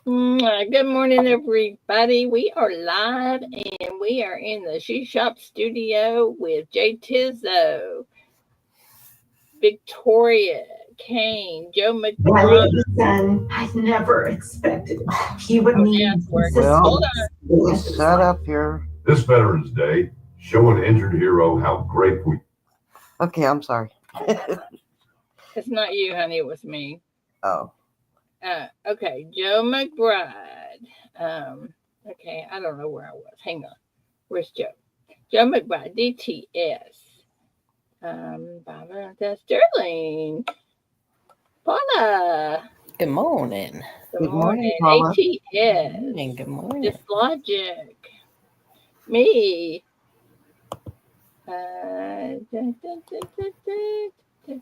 Good morning, everybody. We are live and we are in the SheShopStudio with Jay Tizzo, Victoria, Kane, Joe My McBride. little son, I never expected he would Oh, need now it's working. consistent, Hold Well, on. delicious shut up here. This Veterans Day, show an injured hero how grateful. Okay, I'm sorry. It's not you, honey. It was me. Oh, Okay, Joe McBride. Okay, I don't know where I was. Hang on. Where's Joe? Joe McBride, DTS. Barbara Sterling. Paula. Good morning. Good good morning, morning. Paula. ATS. Good morning. Dislogic. Me. Da, da, da, da, da, da.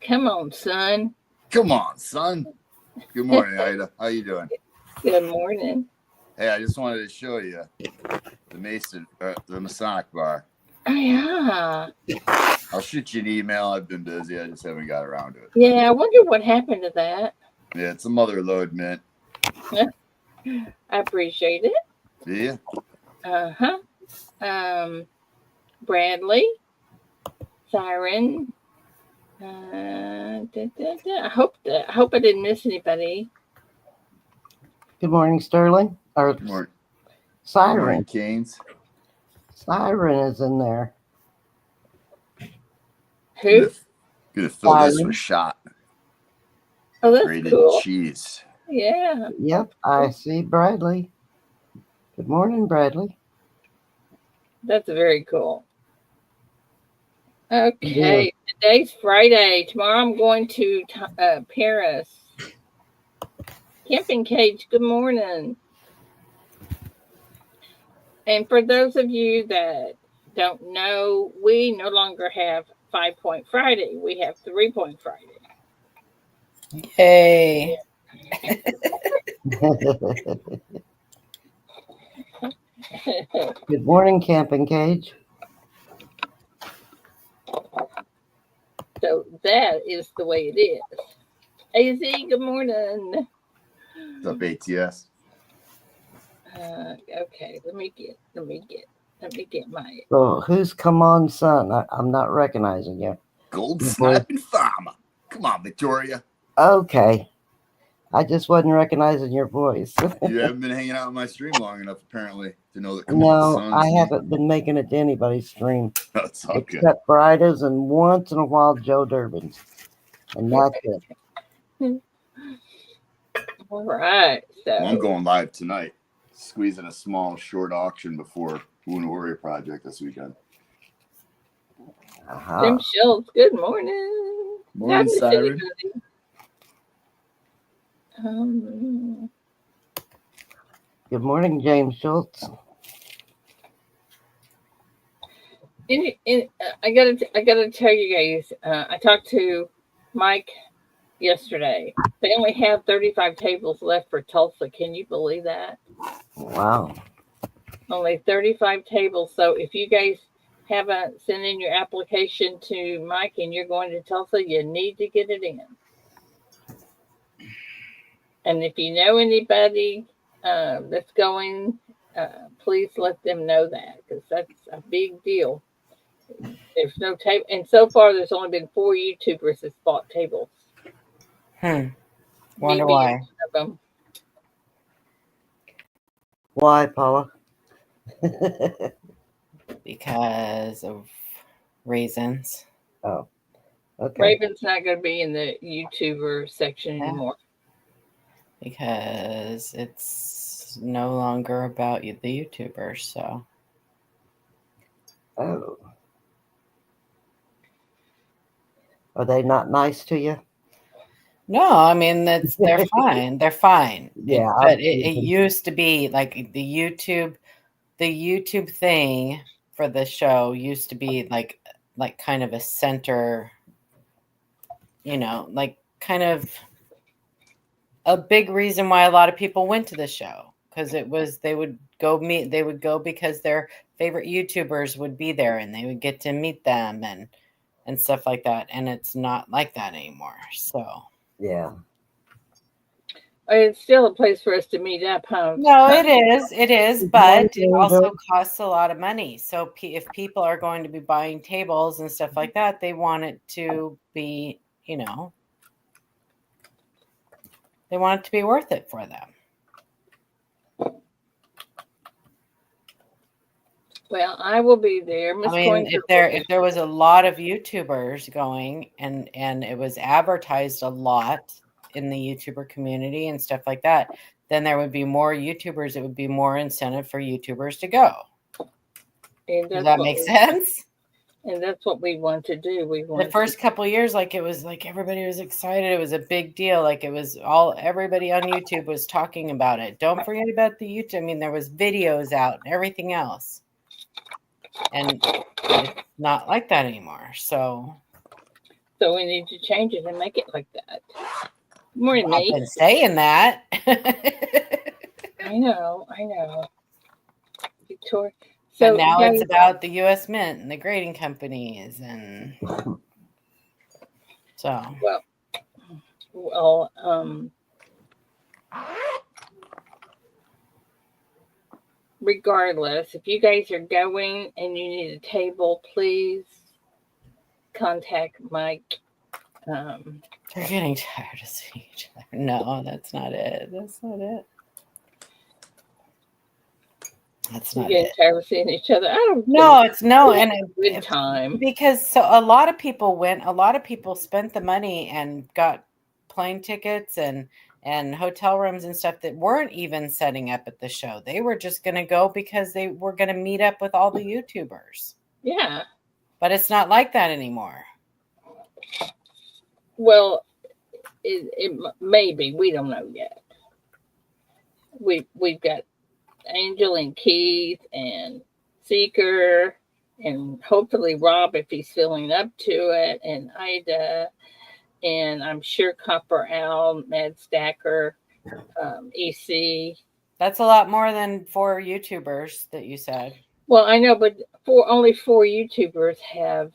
Come on, son. Come on, son. Good morning, Ida. How you doing? Good morning. Hey, I just wanted to show you the Masonic bar. Oh, yeah. I'll shoot you an email. I've been busy. I just haven't got around to it. Yeah, I wonder what happened to that. Yeah, it's a mother load mint. I appreciate it. Yeah. Bradley. Siren. I hope I didn't miss anybody. Good morning, Sterling. Or Good morning. Siren. Good morning, Canes. Siren is in there. Who? Gonna fill this Siren. with shot. Oh, that's Grated cool. cheese. Yeah. Yep, I see Bradley. Good morning, Bradley. That's very cool. Okay, today's Friday. Tomorrow I'm going to Paris. Camping Cage, good morning. And for those of you that don't know, we no longer have 5-Point Friday. We have 3-Point Friday. Yay. Good morning, Camping Cage. So that is the way it is. AZ, good morning. What's up, ATS? Okay, let me get my. So, who's come on, son? I'm not recognizing you. Gold sniping farmer. Come on, Victoria. Okay. I just wasn't recognizing your voice. You haven't been hanging out on my stream long enough, apparently, to know that. No, I haven't been making it to anybody's stream. That's all good. Except for Ida's and once in a while Joe Durbin's. And that's it. All right. So Well, I'm going live tonight. Squeezing a small short auction before Moon Warrior Project this weekend. Tim Schultz, good morning. Morning, Siren. Good morning, James Schultz. I gotta tell you guys. I talked to Mike yesterday. They only have 35 tables left for Tulsa. Can you believe that? Wow. Only 35 tables. So if you guys haven't sent in your application to Mike and you're going to Tulsa, you need to get it in. And if you know anybody that's going, please let them know that, because that's a big deal. There's no table, and so far there's only been 4 YouTubers that's bought tables. Wonder why. Why, Paula? Because of reasons. Oh, okay. Raven's not going to be in the YouTuber section anymore. Because it's no longer about the YouTubers, so. Oh. Are they not nice to you? No, I mean they're fine. They're fine. Yeah, but it used to be like the YouTube thing for the show used to be like kind of a center, like kind of a big reason why a lot of people went to the show, because they would go because their favorite YouTubers would be there and they would get to meet them and stuff like that. And it's not like that anymore. So Yeah. It's still a place for us to meet up, huh? No, it is, but it Good also morning. costs a lot of money. So if people are going to be buying tables and stuff like that, they want it to be, they want it to be worth it for them. Well, I will be there. Miss I mean, Coinger if there was a lot of YouTubers going and it was advertised a lot in the YouTuber community and stuff like that, then there would be more YouTubers. It would be more incentive for YouTubers to go. and Does that's that what make sense? And that's what we want to do. We want The first couple of years, like it was like everybody was excited. It was a big deal. Like it was everybody on YouTube was talking about it. Don't forget about the YouTube. I mean, there was videos out and everything else. And it's not like that anymore. So we need to change it and make it like that. Good morning, I've mate. been saying that. I know. Victoria. So So now guys, it's about the U.S. Mint and the grading companies, and so well, regardless, if you guys are going and you need a table, please contact Mike. they're getting tired of seeing each other. No, that's not it. That's not it. That's You not get it. tired of seeing each other. I don't. No, it's no, and good time because so a lot of people went. A lot of people spent the money and got plane tickets and hotel rooms and stuff that weren't even setting up at the show. They were just going to go because they were going to meet up with all the YouTubers. Yeah. But it's not like that anymore. Well, it maybe we don't know yet. We've got Angel and Keith and Seeker and hopefully Rob if he's feeling up to it, and Ida, and I'm sure Copper Owl, Mad Stacker, EC. That's a lot more than 4 YouTubers that you said. Well, I know, but only 4 YouTubers have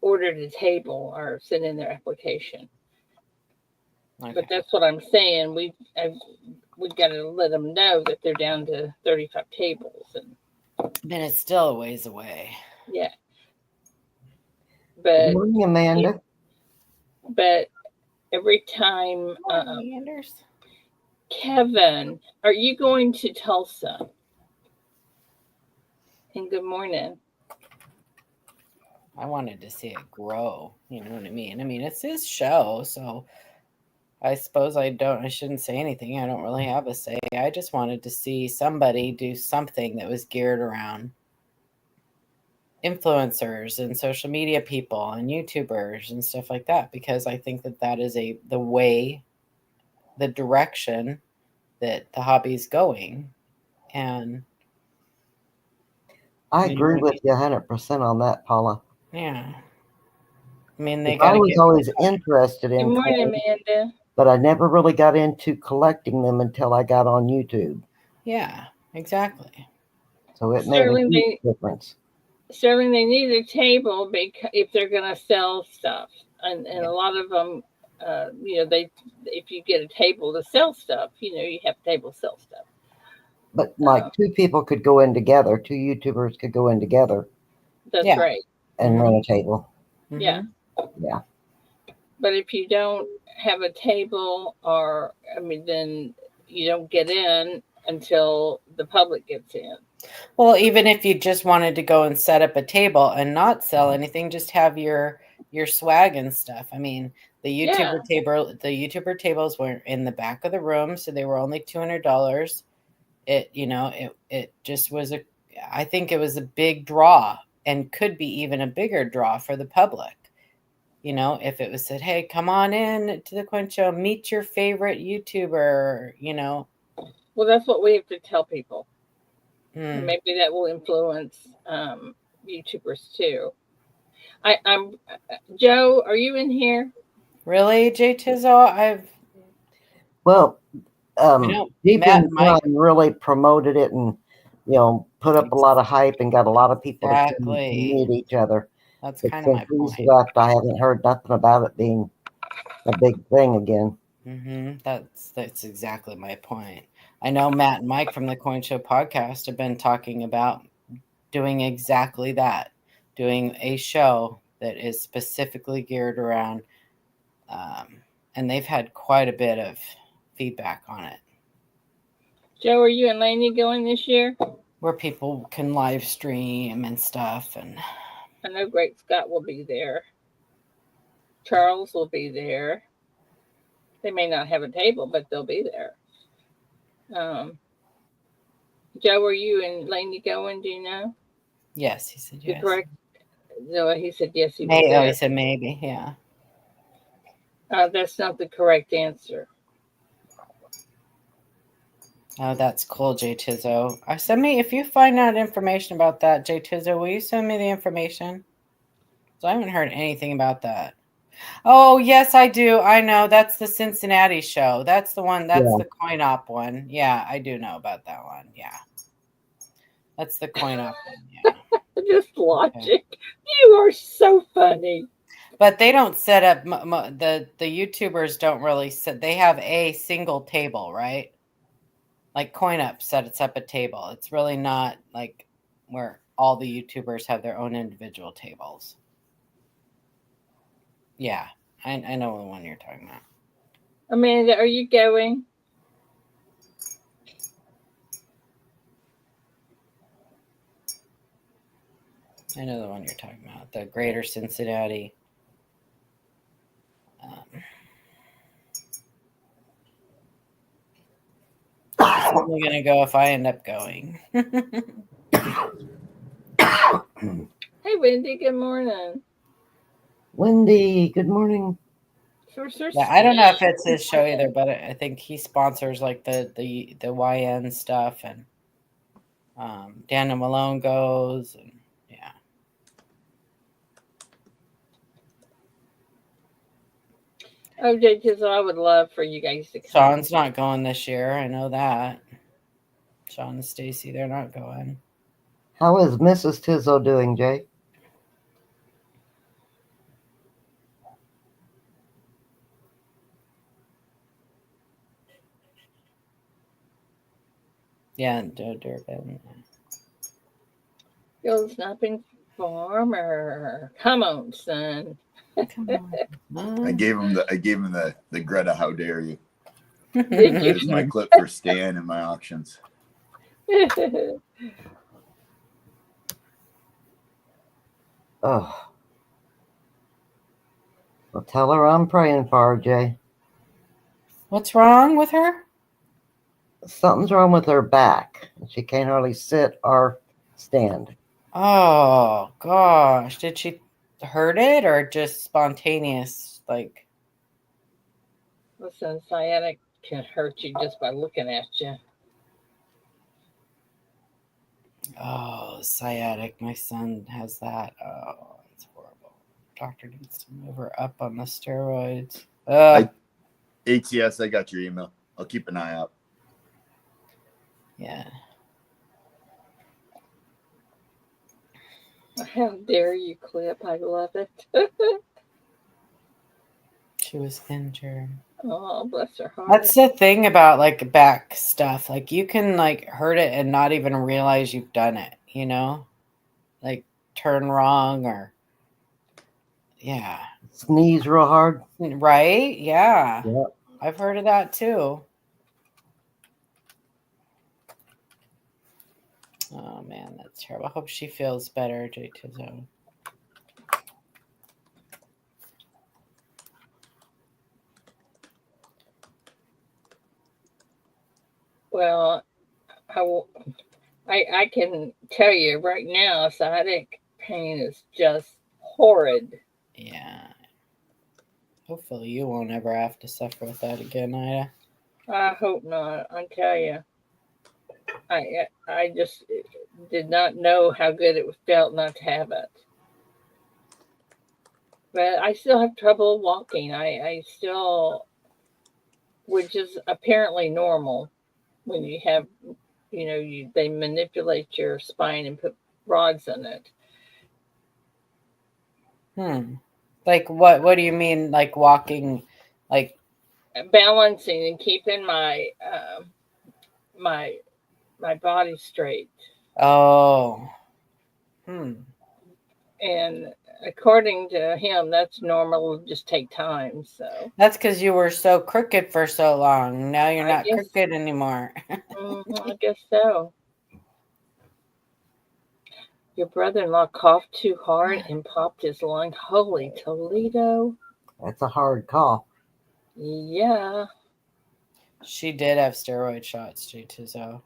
ordered a table or sent in their application. Okay. But that's what I'm saying. We've got to let them know that they're down to 35 tables, and then it's still a ways away. Yeah. Good But morning, Amanda. but every time Anders. Kevin, are you going to Tulsa? And good morning. I wanted to see it grow. You know what I mean? I mean, it's his show, so I suppose I shouldn't say anything. I don't really have a say. I just wanted to see somebody do something that was geared around influencers and social media people and YouTubers and stuff like that, because I think that is the direction that the hobby is going. And I agree with you 100% on that, Paula. yeah. I mean, I was always interested in Good morning, coins, Amanda. but I never really got into collecting them until I got on YouTube. Yeah, exactly. So it made a huge difference. Sterling, they need a table if they're going to sell stuff, and a lot of them, if you get a table to sell stuff, you have a table to sell stuff. But like 2 people could go in together, 2 YouTubers could go in together. That's right. And run a table. Mm-hmm. Yeah. Yeah. But if you don't have a table, then you don't get in until the public gets in. Well, even if you just wanted to go and set up a table and not sell anything, just have your swag and stuff. I mean, the YouTuber tables were in the back of the room, so they were only $200. It just was I think it was a big draw and could be even a bigger draw for the public. If it was said, hey, come on in to the Coin Show, meet your favorite YouTuber, Well, that's what we have to tell people. Maybe that will influence YouTubers too. I'm Joe, are you in here? Really, Jay Tizzo? Deep in Time really promoted it and put up a lot of hype and got a lot of people to meet each other. That's But kind of my since he's point. left, I haven't heard nothing about it being a big thing again. That's exactly my point. I know Matt and Mike from the Coin Show podcast have been talking about doing exactly that, doing a show that is specifically geared around, and they've had quite a bit of feedback on it, Joe, are you and Lainey going this year? where people can live stream and stuff. And I know Great Scott will be there. Charles will be there. They may not have a table, but they'll be there. Joe, are you and Lainey going? Do you know? yes, he said The yes. correct. No, he said yes. He was Oh, there. he said maybe. Yeah. That's not the correct answer. Oh, that's cool, Jay Tizzo. Send me, if you find out information about that, Jay Tizzo, will you send me the information? So I haven't heard anything about that. Oh, yes, I do. I know. That's the Cincinnati show. That's the one. That's Yeah. the coin op one. Yeah, I do know about that one. Yeah. That's the coin op one. Yeah. Just logic. You are so funny. But they don't set up, the YouTubers don't really set, they have a single table, right? Like CoinUp sets up a table. It's really not like where all the YouTubers have their own individual tables. Yeah, I know the one you're talking about. Amanda, are you going? I know the one you're talking about. The Greater Cincinnati. I'm only gonna go if I end up going. Hey, Wendy. Good morning. Wendy, good morning. Yeah, I don't know if it's his show either, but I think he sponsors like the YN stuff, and Daniel Malone goes, and yeah. Oh, because I would love for you guys to come. Sean's not going this year. I know that. Sean and Stacy, they're not going. How is Mrs. Tizzo doing, Jay? Yeah, Joe Durbin. Go snapping farmer. Come on, son. Come on. I gave him the Greta "How dare you." Did you? Here's my clip for Stan in my auctions. Oh. Well, tell her I'm praying for her, Jay. What's wrong with her? Something's wrong with her back. She can't hardly sit or stand. Oh gosh, did she hurt it or just spontaneous? Like, Listen, sciatic can hurt you just by looking at you. oh, sciatic. My son has that. Oh, it's horrible. Doctor needs to move her up on the steroids. ATS, I got your email. I'll keep an eye out. Yeah. How dare you clip? I love it. She was injured. Oh, bless her heart. That's the thing about like back stuff. Like you can like hurt it and not even realize you've done it, you know? Like turn wrong or yeah. Sneeze real hard. Right? Yeah. Yep. I've heard of that too. Oh man, that's terrible. I hope she feels better, Jay Tizzo. Well, I can tell you right now, sciatic pain is just horrid. Yeah. Hopefully you won't ever have to suffer with that again, Ida. I hope not. I tell you, I just did not know how good it felt not to have it. But I still have trouble walking. I still, which is apparently normal when you have, they manipulate your spine and put rods in it. Like what do you mean, like walking, like balancing and keeping my my body straight. oh. And according to him, that's normal. It'll just take time. So That's because you were so crooked for so long. Now you're I not guess, crooked anymore. I guess so. Your brother-in-law coughed too hard and popped his lung. Holy Toledo! That's a hard call. Yeah. She did have steroid shots too, so.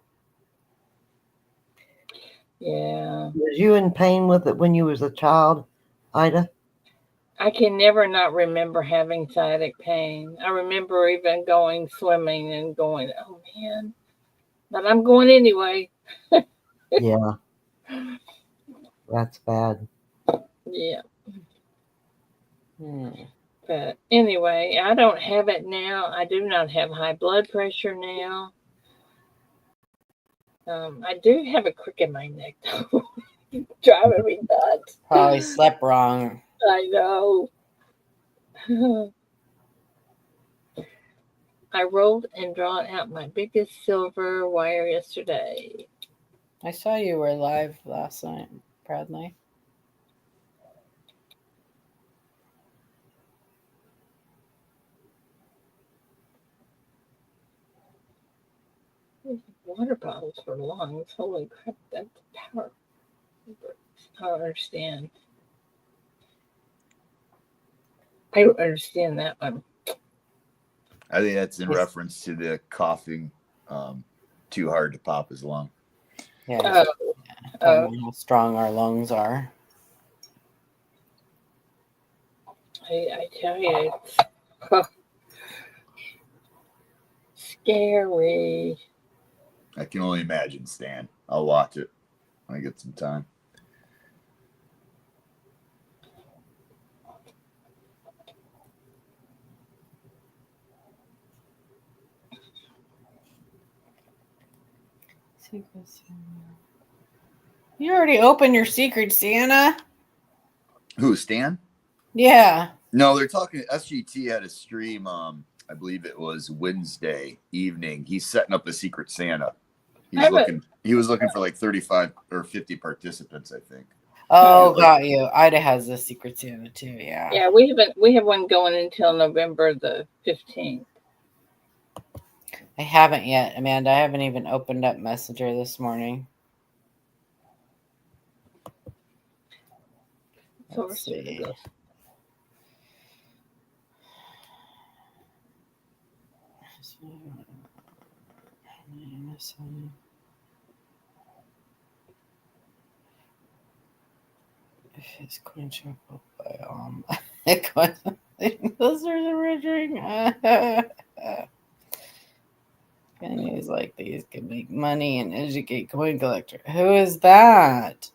Yeah. Was you in pain with it when you was a child, Ida? I can never not remember having sciatic pain. I remember even going swimming and going, oh man, but I'm going anyway. Yeah. That's bad. Yeah. Hmm. But anyway, I don't have it now. I do not have high blood pressure now. I do have a crick in my neck, though. Driving me nuts. Probably slept wrong. I know. I rolled and drawn out my biggest silver wire yesterday. I saw you were live last night, proudly. Water bottles for lungs. Holy crap, that's power. I don't understand. I don't understand that one. I think that's in reference to the coughing too hard to pop his lung. Yeah. How strong our lungs are. I tell you, it's scary. I can only imagine, Stan. I'll watch it when I get some time. You already opened your Secret Santa? Who, Stan? Yeah. No, they're talking. SGT had a stream. I believe it was Wednesday evening. He's setting up the Secret Santa. He was looking for like 35 or 50 participants, I think. Oh, got you. Ida has the Secret Santa too. Yeah. Yeah, we have one going until November the 15th. I haven't yet, Amanda. I haven't even opened up Messenger this morning. Let's see. His coin shuffle by those are the rendering. Pennies like these can make money and educate coin collector. Who is that?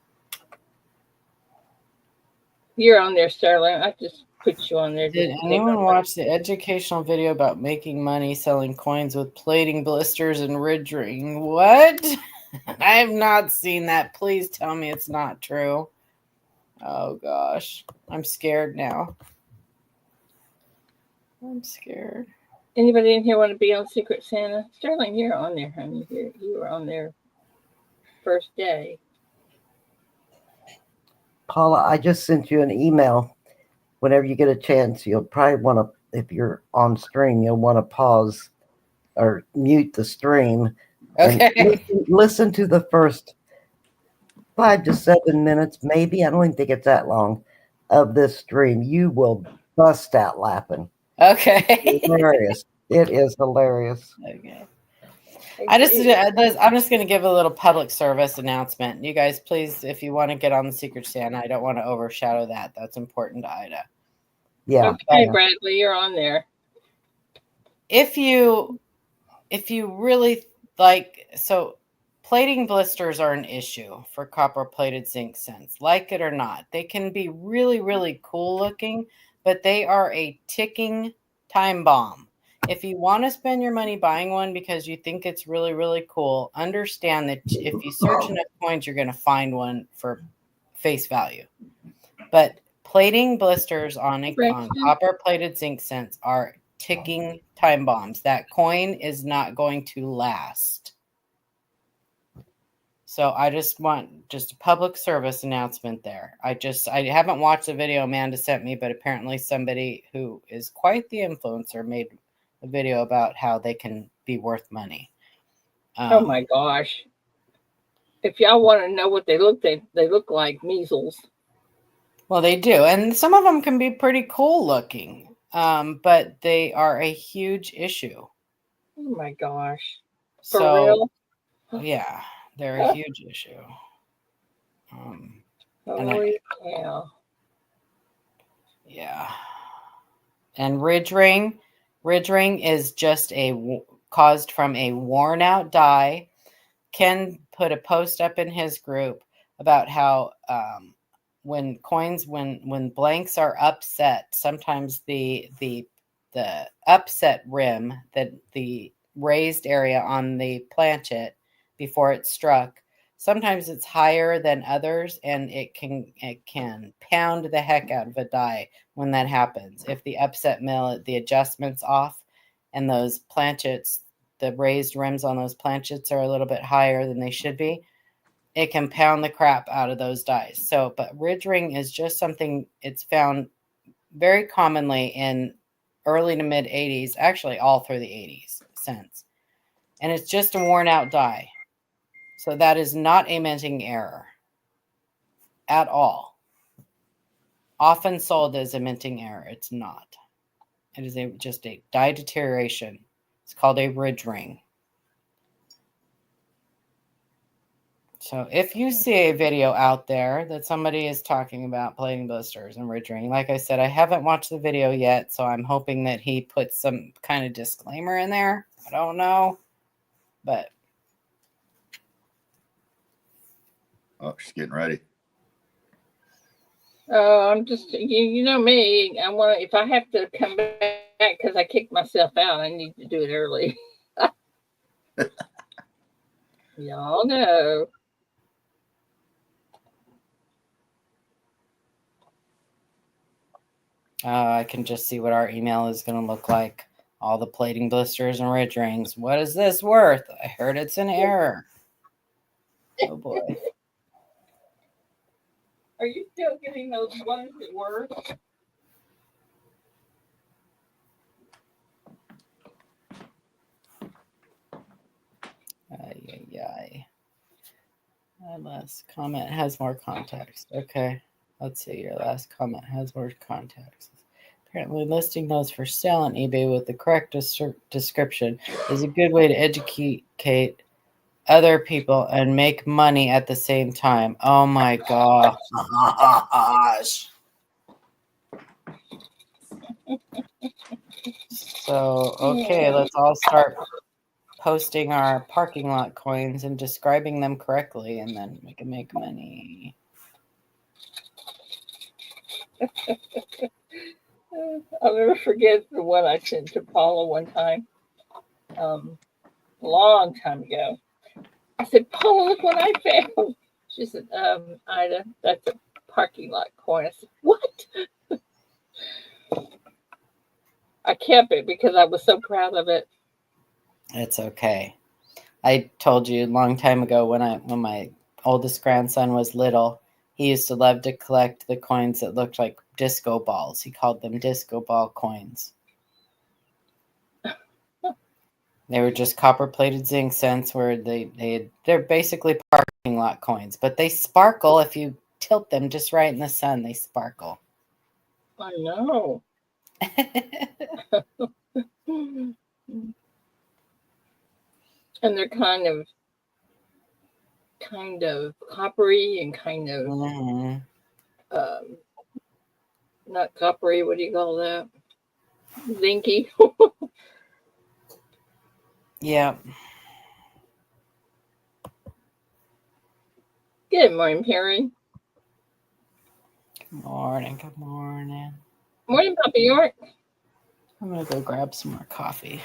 You're on there, Sterling. I just put you on there. Did anyone watch the educational video about making money selling coins with plating blisters and ridge ring? What? I have not seen that. Please tell me it's not true. Oh gosh, I'm scared now. I'm scared. Anybody in here want to be on Secret Santa? Sterling, you're on there, honey. You were on there first day. Paula, I just sent you an email. Whenever you get a chance, you'll probably want to, if you're on stream, you'll want to pause or mute the stream. Okay. And listen to the first 5 to 7 minutes, maybe. I don't even think it's that long of this stream. You will bust out laughing. Okay. Hilarious. It is hilarious. Okay. I'm just going to give a little public service announcement. You guys, please, if you want to get on the Secret Santa, I don't want to overshadow that. That's important to Ida. Yeah. Okay, Bradley, you're on there. If you really like, so plating blisters are an issue for copper plated zinc cents. Like it or not, they can be really, really cool looking, but they are a ticking time bomb. If you want to spend your money buying one because you think it's really, really cool, understand that if you search enough coins, you're going to find one for face value. But plating blisters on Correction. copper plated zinc cents are ticking time bombs. That coin is not going to last. So I just want a public service announcement there. I haven't watched the video Amanda sent me, but apparently somebody who is quite the influencer made a video about how they can be worth money. Oh my gosh. If y'all want to know what they look like measles. Well, they do. And some of them can be pretty cool looking, but they are a huge issue. Oh my gosh. For So, real? yeah, they're a huge issue. Holy cow. Yeah. And ridge ring is just caused from a worn out die. Ken put a post up in his group about how when blanks are upset, sometimes the upset rim, that the raised area on the planchet before it struck, sometimes it's higher than others, and it can pound the heck out of a die when that happens. If the upset mill, the adjustment's off, and those planchets, the raised rims on those planchets are a little bit higher than they should be, it can pound the crap out of those dies. So, but ridge ring is just something, it's found very commonly in early to mid 80s, actually all through the 80s since. And it's just a worn out die. So that is not a minting error at all. Often sold as a minting error. It's not. It is just a die deterioration. It's called a ridge ring. So if you see a video out there that somebody is talking about plating blisters and ridge ring, like I said, I haven't watched the video yet, so I'm hoping that he puts some kind of disclaimer in there. I don't know, but. Oh, she's getting ready. Oh, I'm just, you know me. If I have to come back because I kicked myself out, I need to do it early. Y'all know. I can just see what our email is going to look like. All the plating blisters and ridge rings. What is this worth? I heard it's an error. Oh boy. Are you still getting those ones that were? My last comment has more context. Okay. Let's see. Your last comment has more context. Apparently, listing those for sale on eBay with the correct description is a good way to educate other people and make money at the same time. Oh my gosh. So, okay, let's all start posting our parking lot coins and describing them correctly, and then we can make money. I'll never forget the one I sent to Paula one time, a long time ago. I said, Paula, look what I found. She said, Ida, that's a parking lot coin. I said, what? I kept it because I was so proud of it. It's okay. I told you a long time ago when my oldest grandson was little, he used to love to collect the coins that looked like disco balls. He called them disco ball coins. They were just copper-plated zinc cents where they're basically parking lot coins, but they sparkle if you tilt them just right in the sun. They sparkle. I know. And they're kind of coppery and kind of not coppery. What do you call that? Zinky. Yeah. Good morning, Perry. Good morning. Good morning. Morning, Papa York. I'm gonna go grab some more coffee.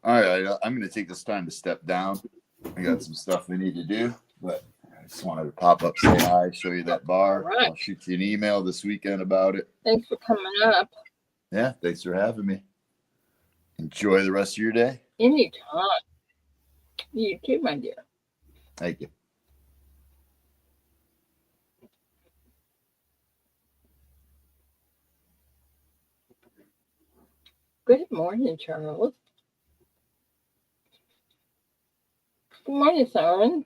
All right, I'm going to take this time to step down. I got some stuff we need to do, but I just wanted to pop up, say hi, show you that bar. All right. I'll shoot you an email this weekend about it. Thanks for coming up. Yeah, thanks for having me. Enjoy the rest of your day. Anytime. You too, my dear. Thank you. Good morning, Charles. Good morning, Simon.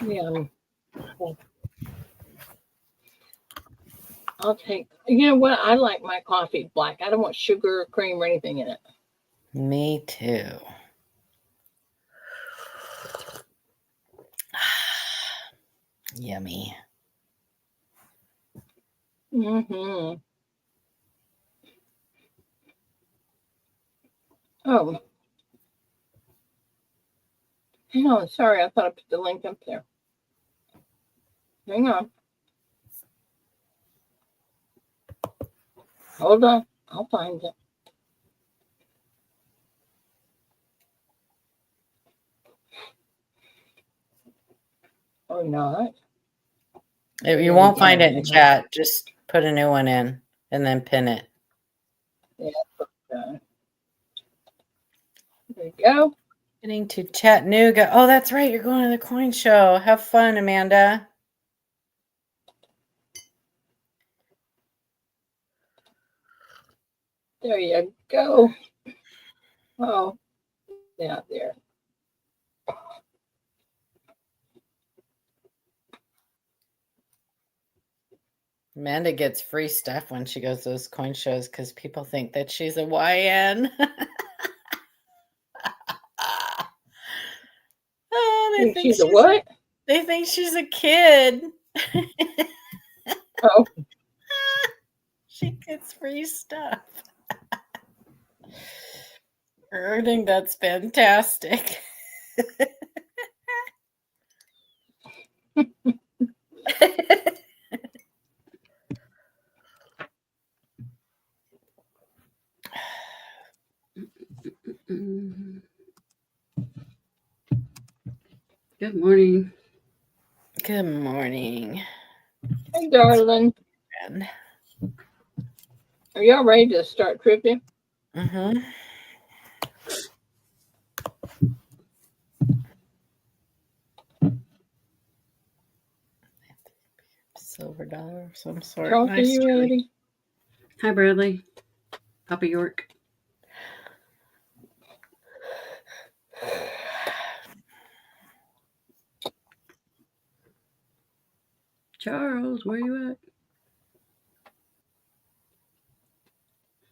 Yeah. I'll take, you know what? I like my coffee black. I don't want sugar or cream or anything in it. Me too. Yummy. Mm-hmm. Oh. Hang on. Sorry, I thought I put the link up there. Hang on. Hold on. I'll find it. Or not. If you won't find it in chat, just put a new one in and then pin it. Yeah. There you go. Getting to Chattanooga. Oh, that's right. You're going to the coin show. Have fun, Amanda. There you go. Oh, yeah, there. Amanda gets free stuff when she goes to those coin shows because people think that she's a YN. Oh, they think She's a what? They think she's a kid. Oh. She gets free stuff. I think that's fantastic. Good morning. Good morning. Hey, darling. Are y'all ready to start tripping? Mm-hmm. Silver dollar of some sort. Charles, Nice, are you Julie. ready? Hi, Bradley. Papa York. Charles, where you at?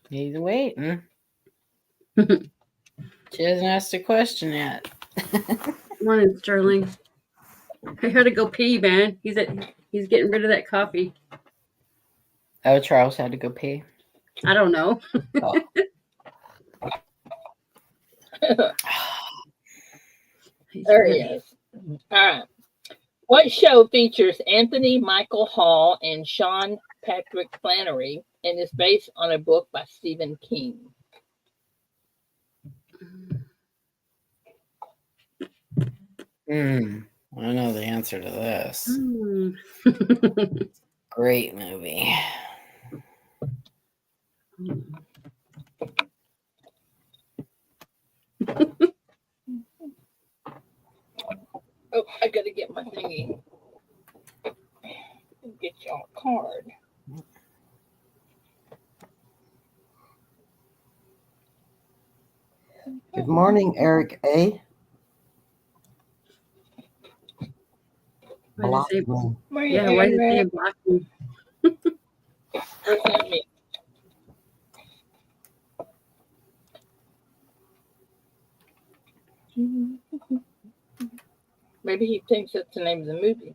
He's waiting. She hasn't asked a question yet. Morning, Sterling. I had to go pee, man. He's getting rid of that coffee. Oh, Charles had to go pee. I don't know. Oh. There he is. All right. What show features Anthony Michael Hall and Sean Patrick Flannery and is based on a book by Stephen King? I know the answer to this. Great movie. Oh, I gotta get my thingy. Get y'all a card. Good morning, Eric A. Why does it say, Yeah, why does it say blocking? What's that mean? Maybe he thinks that's the name of the movie.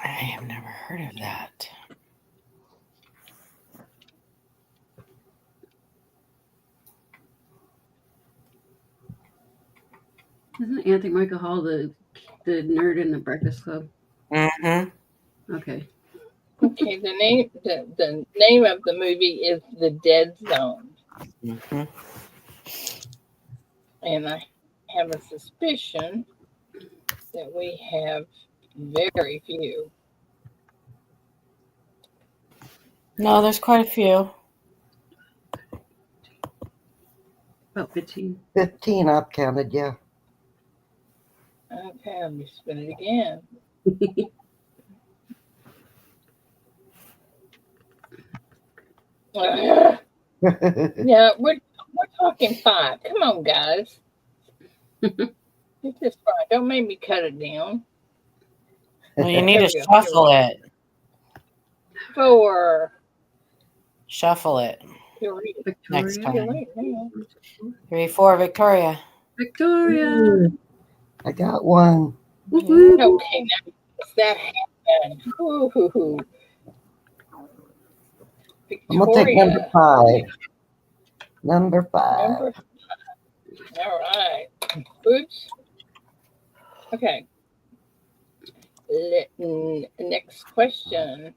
I have never heard of that. Isn't Anthony Michael Hall the nerd in the Breakfast Club? Mm-hmm. Okay. Okay, the name of the movie is The Dead Zone. Mm-hmm. And I have a suspicion that we have very few. No, there's quite a few. About 15. 15 I've counted, yeah. Okay, let me spin it again. Yeah, we're talking 5. Come on, guys. It's just 5. Don't make me cut it down. Well, you need There to we go. shuffle it. 4. Shuffle it. Three. Next Victoria. time. Now. 3, 4, Victoria. Victoria. I got one. Woohoo. Okay, now it's that happened. Ooh. I'm going to take number Victoria. 5. Number 5. Number 5. All right. Oops. Okay. Next question.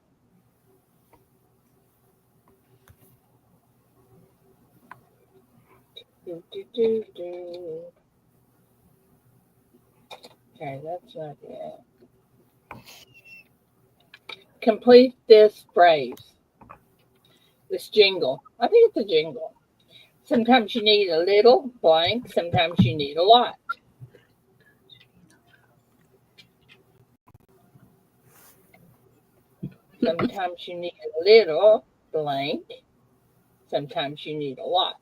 Okay, that's not it. Complete this phrase. This jingle. I think it's a jingle. Sometimes you need a little blank. Sometimes you need a lot. Sometimes you need a little blank. Sometimes you need a lot.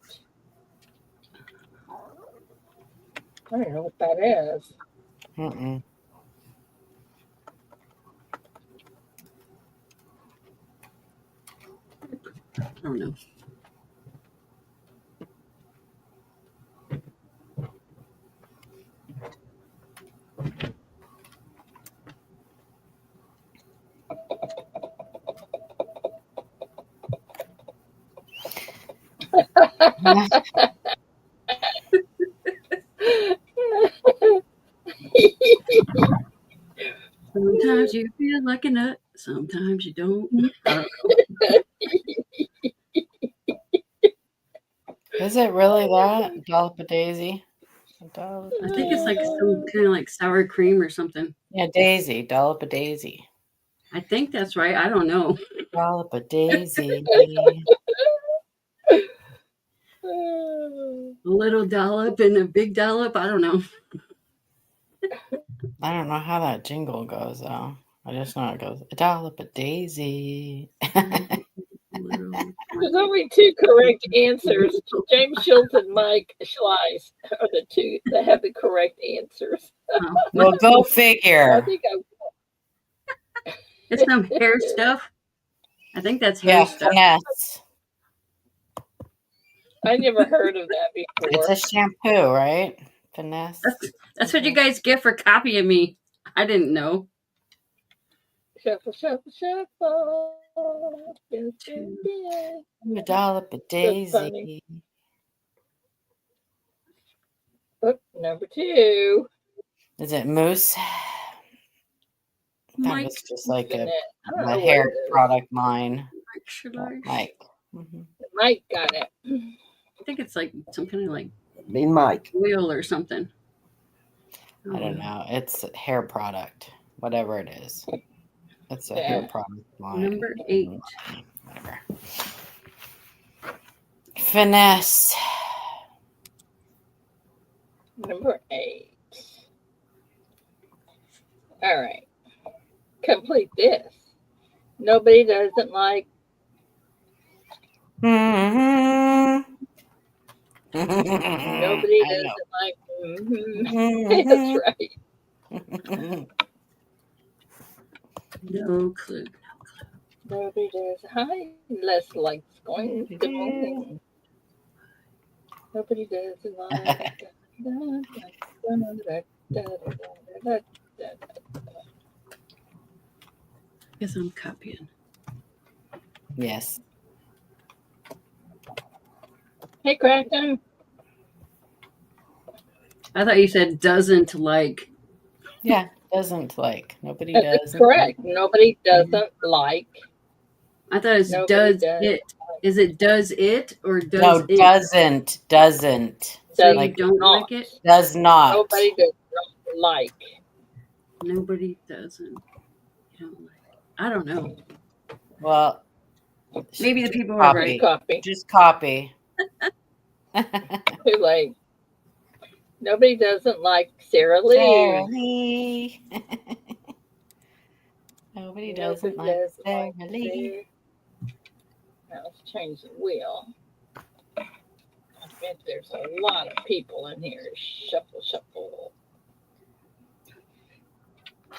I don't know what that is. Mm-mm. I don't know. Sometimes you feel like a nut. Sometimes you don't. I don't Is it really that? Dollop a daisy? know. I think it's like some kind of like sour cream or something. Yeah, daisy. Dollop a daisy. I think that's right. I don't know. Dollop a daisy. A little dollop and a big dollop. I don't know. I don't know how that jingle goes, though. I just know it goes, a dollop a daisy. There's only 2 correct answers. James Schultz and Mike Schleiss are the 2 that have the correct answers. Well, go I figure. think It's some hair stuff. I think that's hair Yeah, stuff. finesse. I never heard of that before. It's a shampoo, right? Finesse. That's what you guys get for copying me. I didn't know. Shuffle, shuffle, shuffle. A dollop a daisy. Oh, number 2. Is it mousse? That Mike. was just like I don't know a what hair it is. product line. Mike. Mhm. Mike got it. I think it's like some kind of like Me and Mike. oil or something. I don't know. It's a hair product, whatever it is. It's a hair product line. Number 8. Whatever. Finesse. Number 8. All right. Complete this. Nobody doesn't like. Mm-hmm. Nobody doesn't like. Mm-hmm. That's right. No clue. Nobody does. Hi, Les likes going. Good morning. Nobody does like. Guess I'm copying. Yes. Hey, Kraken. I thought you said doesn't like. Yeah. Doesn't like. Nobody That does. is correct. Nobody doesn't like. I thought it's Nobody does does. it. Is it does it or does No, it? doesn't. So you Like, don't not. like it? Does not. Nobody does not like. Nobody doesn't. You don't like. I don't know. Well, Maybe the just people are copy. right. Copy. Just copy. Too late. Nobody doesn't like Sarah Lee. Sarah Lee. Nobody doesn't like Sarah Lee. Now let's change the wheel. I bet there's a lot of people in here. Shuffle, shuffle.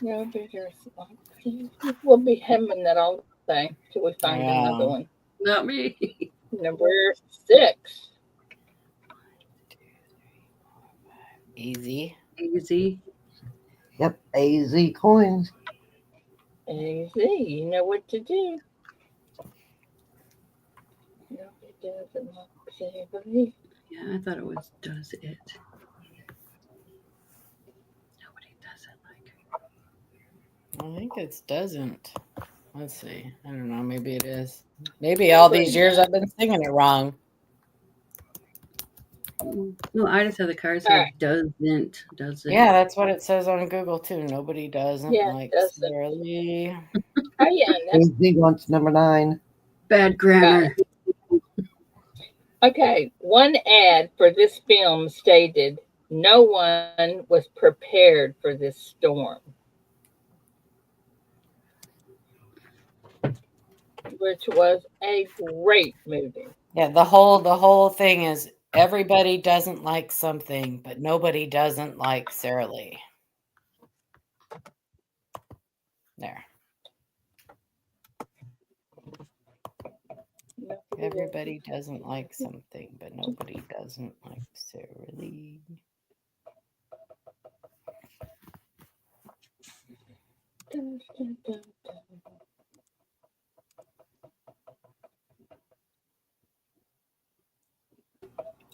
Nobody doesn't like Sarah Lee. We'll be hemming that all day till we find another one. Not me. Number 6. Easy. Easy. Yep, AZ coins. Easy. You know what to do. Nobody doesn't like Sarah Lee. Yeah, I thought it was does it. Nobody doesn't like it. I think it's doesn't. Let's see. I don't know. Maybe it is. Maybe all these years I've been singing it wrong. No, I just have the card says Alright. doesn't. Yeah, that's what it says on Google too. Nobody doesn't Yeah, like doesn't. Sarah Lee. Oh yeah. AZ wants number 9. Bad grammar. Okay, one ad for this film stated, "No one was prepared for this storm," which was a great movie. Yeah, the whole thing is everybody doesn't like something, but nobody doesn't like Sarah Lee. There. Everybody doesn't like something, but nobody doesn't like Sarah Lee.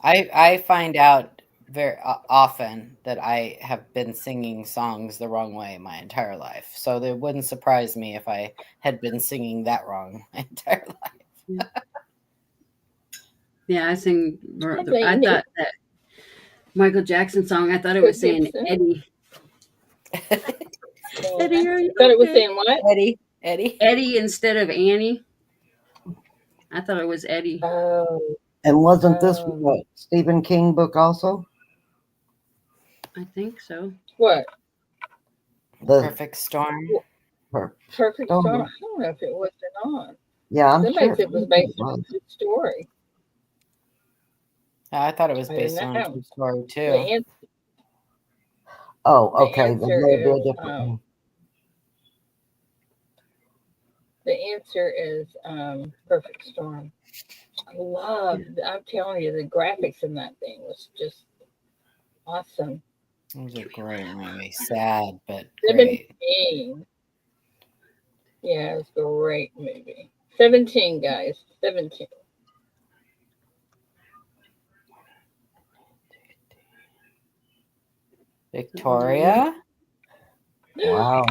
I find out very often that I have been singing songs the wrong way my entire life. So it wouldn't surprise me if I had been singing that wrong my entire life. Yeah, I sing. I think thought that Michael Jackson song. I thought it was saying Gibson. Eddie. Eddie, are you Thought it was okay? saying what? Eddie instead of Annie. I thought it was Eddie. Oh, And wasn't this a Stephen King book also? I think so. what? The Perfect Storm. Perfect Storm? I don't know if it was or not. Yeah, I'm Somebody sure said it was based on a true story. I thought it was I based didn't on a know. true story The, too. an- Oh, the okay. Then answer maybe a is, different one. the answer is Perfect Storm. I'm telling you, the graphics in that thing was just awesome. It was a great movie. Sad, but great. 17. Yeah, it was a great movie. 17, guys. 17. Victoria? Wow.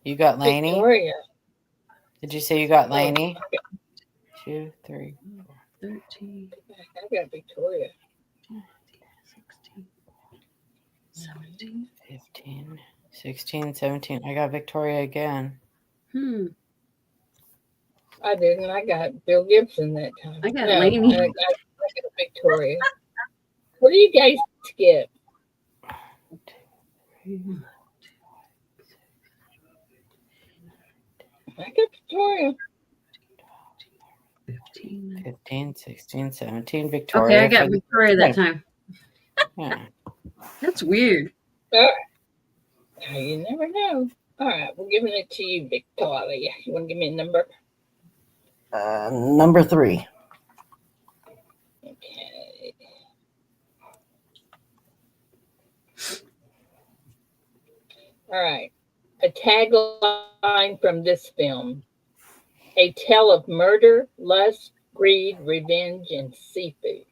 You got Lainey? Victoria. Did you say you got Lainey? 2, 3, 4. 13, I got Victoria. 16, 17. 15, 16, 17. I got Victoria again. I didn't. I got Bill Gibson that time. I got No, Lainey. I got Victoria. What do you guys skip? I got Victoria. 15, 16, 17. Victoria. Okay, I got Victoria that time. Yeah. That's weird. All right. You never know. All right, we're giving it to you, Victoria. You want to give me a number? Number 3. Okay. All right. A tagline from this film: a tale of murder, lust, greed, revenge, and seafood.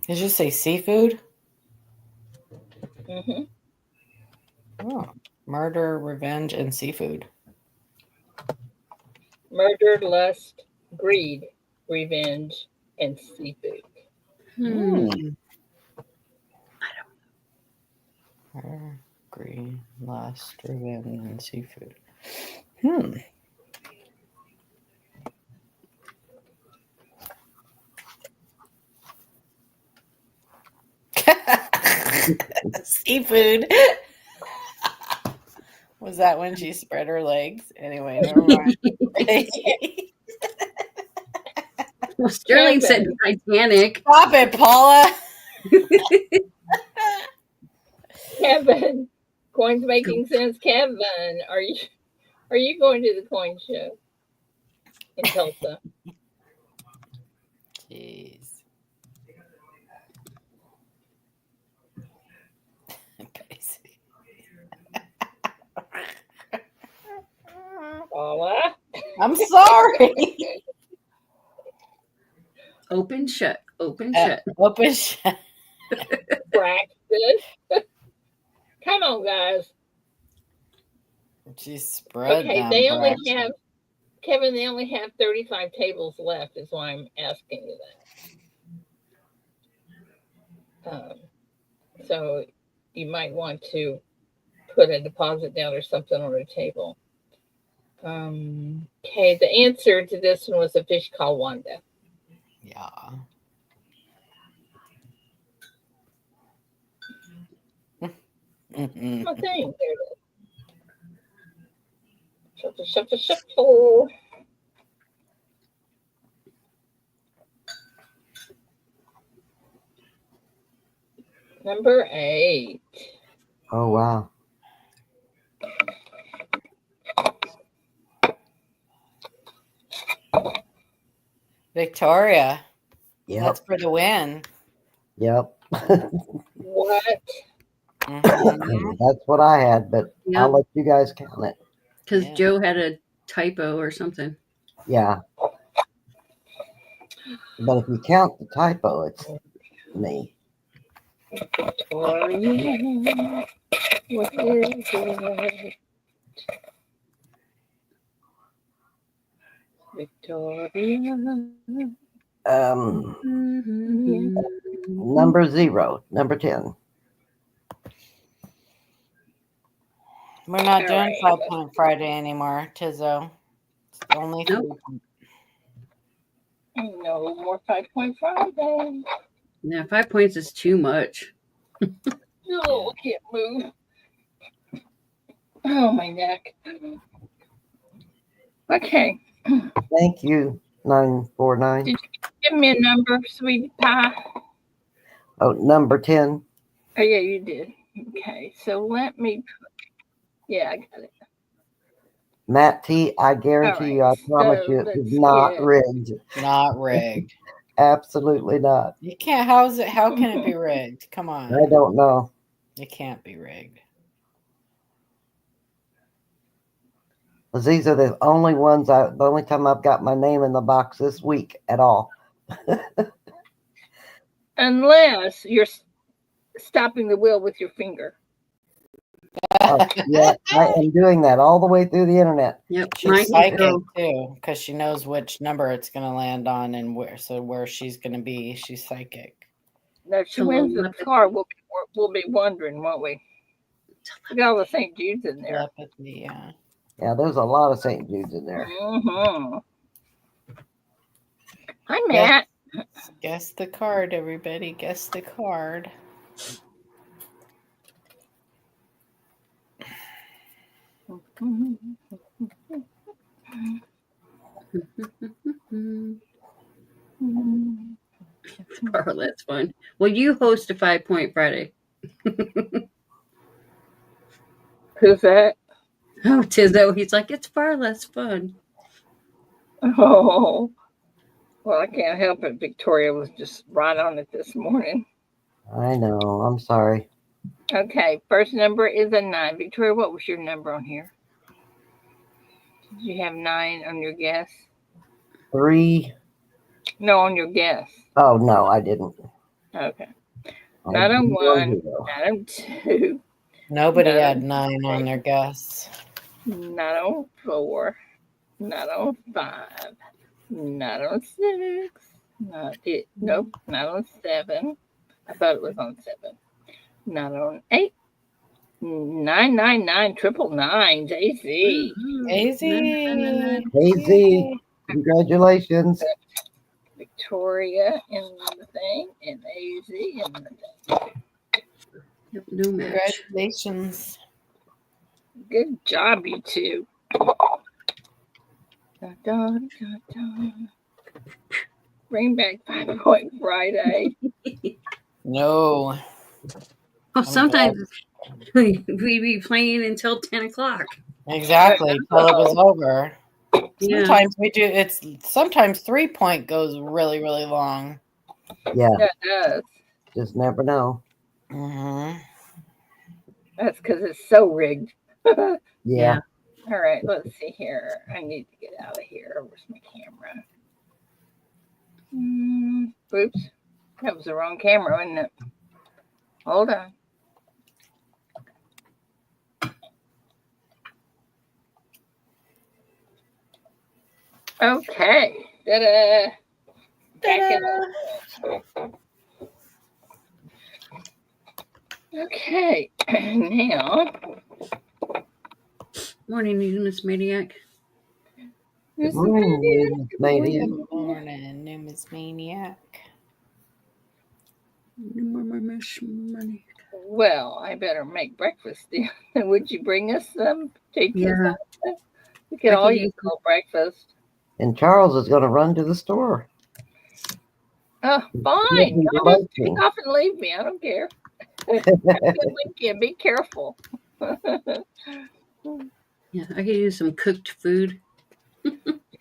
Did you say seafood? Mm-hmm. Oh, murder, revenge, and seafood. Murder, lust, greed, revenge, and seafood. Murder, greed, lust, revenge, and seafood. Seafood. Was that when she spread her legs? Anyway, never mind. Well, Sterling said Titanic. Stop it, Paula. Kevin, coins making sense. Kevin, are you going to the coin show in Tulsa? Jeez. Paula? I'm sorry. Open shut. Open shut. Open shut. Braxton. Come on, guys. She spread Okay, them. they only Braxton. have, Kevin, they only have 35 tables left, is why I'm asking you that. So you might want to put a deposit down or something on a table. Okay, the answer to this one was a fish called Wanda. Yeah. My thing. There it is. Shuffle, shuffle, shuffle. Number 8. Oh, wow. Victoria. Yep. That's for the win. Yep. What? That's what I had, but I'll let you guys count it. Because Joe had a typo or something. Yeah. But if you count the typo, it's me. Victoria. What is it? Victoria. Number 0. Number 10. We're not All doing right. 5-Point Friday anymore, Tizzo. It's only 3 points. No more 5-Point Friday. Yeah, 5 points is too much. No, I can't move. Oh, my neck. Okay. Thank you, 949. Did you give me a number, sweetie pie? Oh, number 10. Oh, yeah, you did. Okay, so let me. Yeah, I got it. Matt T, I guarantee you, I promise you, it is not rigged. Not rigged. Absolutely not. You can't. How can it be rigged? Come on. I don't know. It can't be rigged. Because these are the only ones the only time I've got my name in the box this week at all. Unless you're stopping the wheel with your finger. Oh, yeah, I am doing that all the way through the internet. Yep. She's psychic too, because she knows which number it's going to land on and where she's going to be. She's psychic. Now, if she wins the car, we'll be wondering, won't we? Look at all the St. Jude's in there. Telepathy, yeah. Yeah, there's a lot of St. Jude's in there. Mm-hmm. Hi, Matt. Guess the card, everybody. Guess the card. Oh, that's fun. Well, you host a 5-Point Friday. Who's that? Oh, Tizzo. He's like, it's far less fun. Oh, well, I can't help it. Victoria was just right on it this morning. I know. I'm sorry. Okay, first number is a 9. Victoria, what was your number on here? Did you have 9 on your guess? 3. No, on your guess. Oh, no, I didn't. Okay. I Not on didn't 1, go not on 2, Nobody No. had 9 on their guess. not on 4, not on 5, not on 6, nope, not on 7. I thought it was on 7. Not on 8. 999 999 JC. Easy. Hazy, congratulations. Victoria in the thing, and AZ in the thing. Yep, no match. Congratulations. Good job, you two. Dun, dun, dun, dun. Bring back 5 Point Friday. No. Well, sometimes we be playing until 10 o'clock. Exactly. Till it was over. Yeah. Sometimes we do. Sometimes 3 Point goes really, really long. Yeah, That does. just never know. Mm-hmm. That's because it's so rigged. Yeah. All right, let's see here. I need to get out of here. Where's my camera? Oops. That was the wrong camera, wasn't it? Hold on. Okay. Ta-da. Back in the- Okay. Now, Morning, Miss Maniac. Good morning, lady. Good morning, new Miss Maniac. Miss Maniac. well, I better make breakfast. Would you bring us some? Take Yeah. We could I all could use use a little breakfast. And Charles is going to run to the store. Oh, fine. He'll be Y'all just take remoting. off and leave me. I don't care. Have a good weekend. Be careful. Yeah, I could use some cooked food.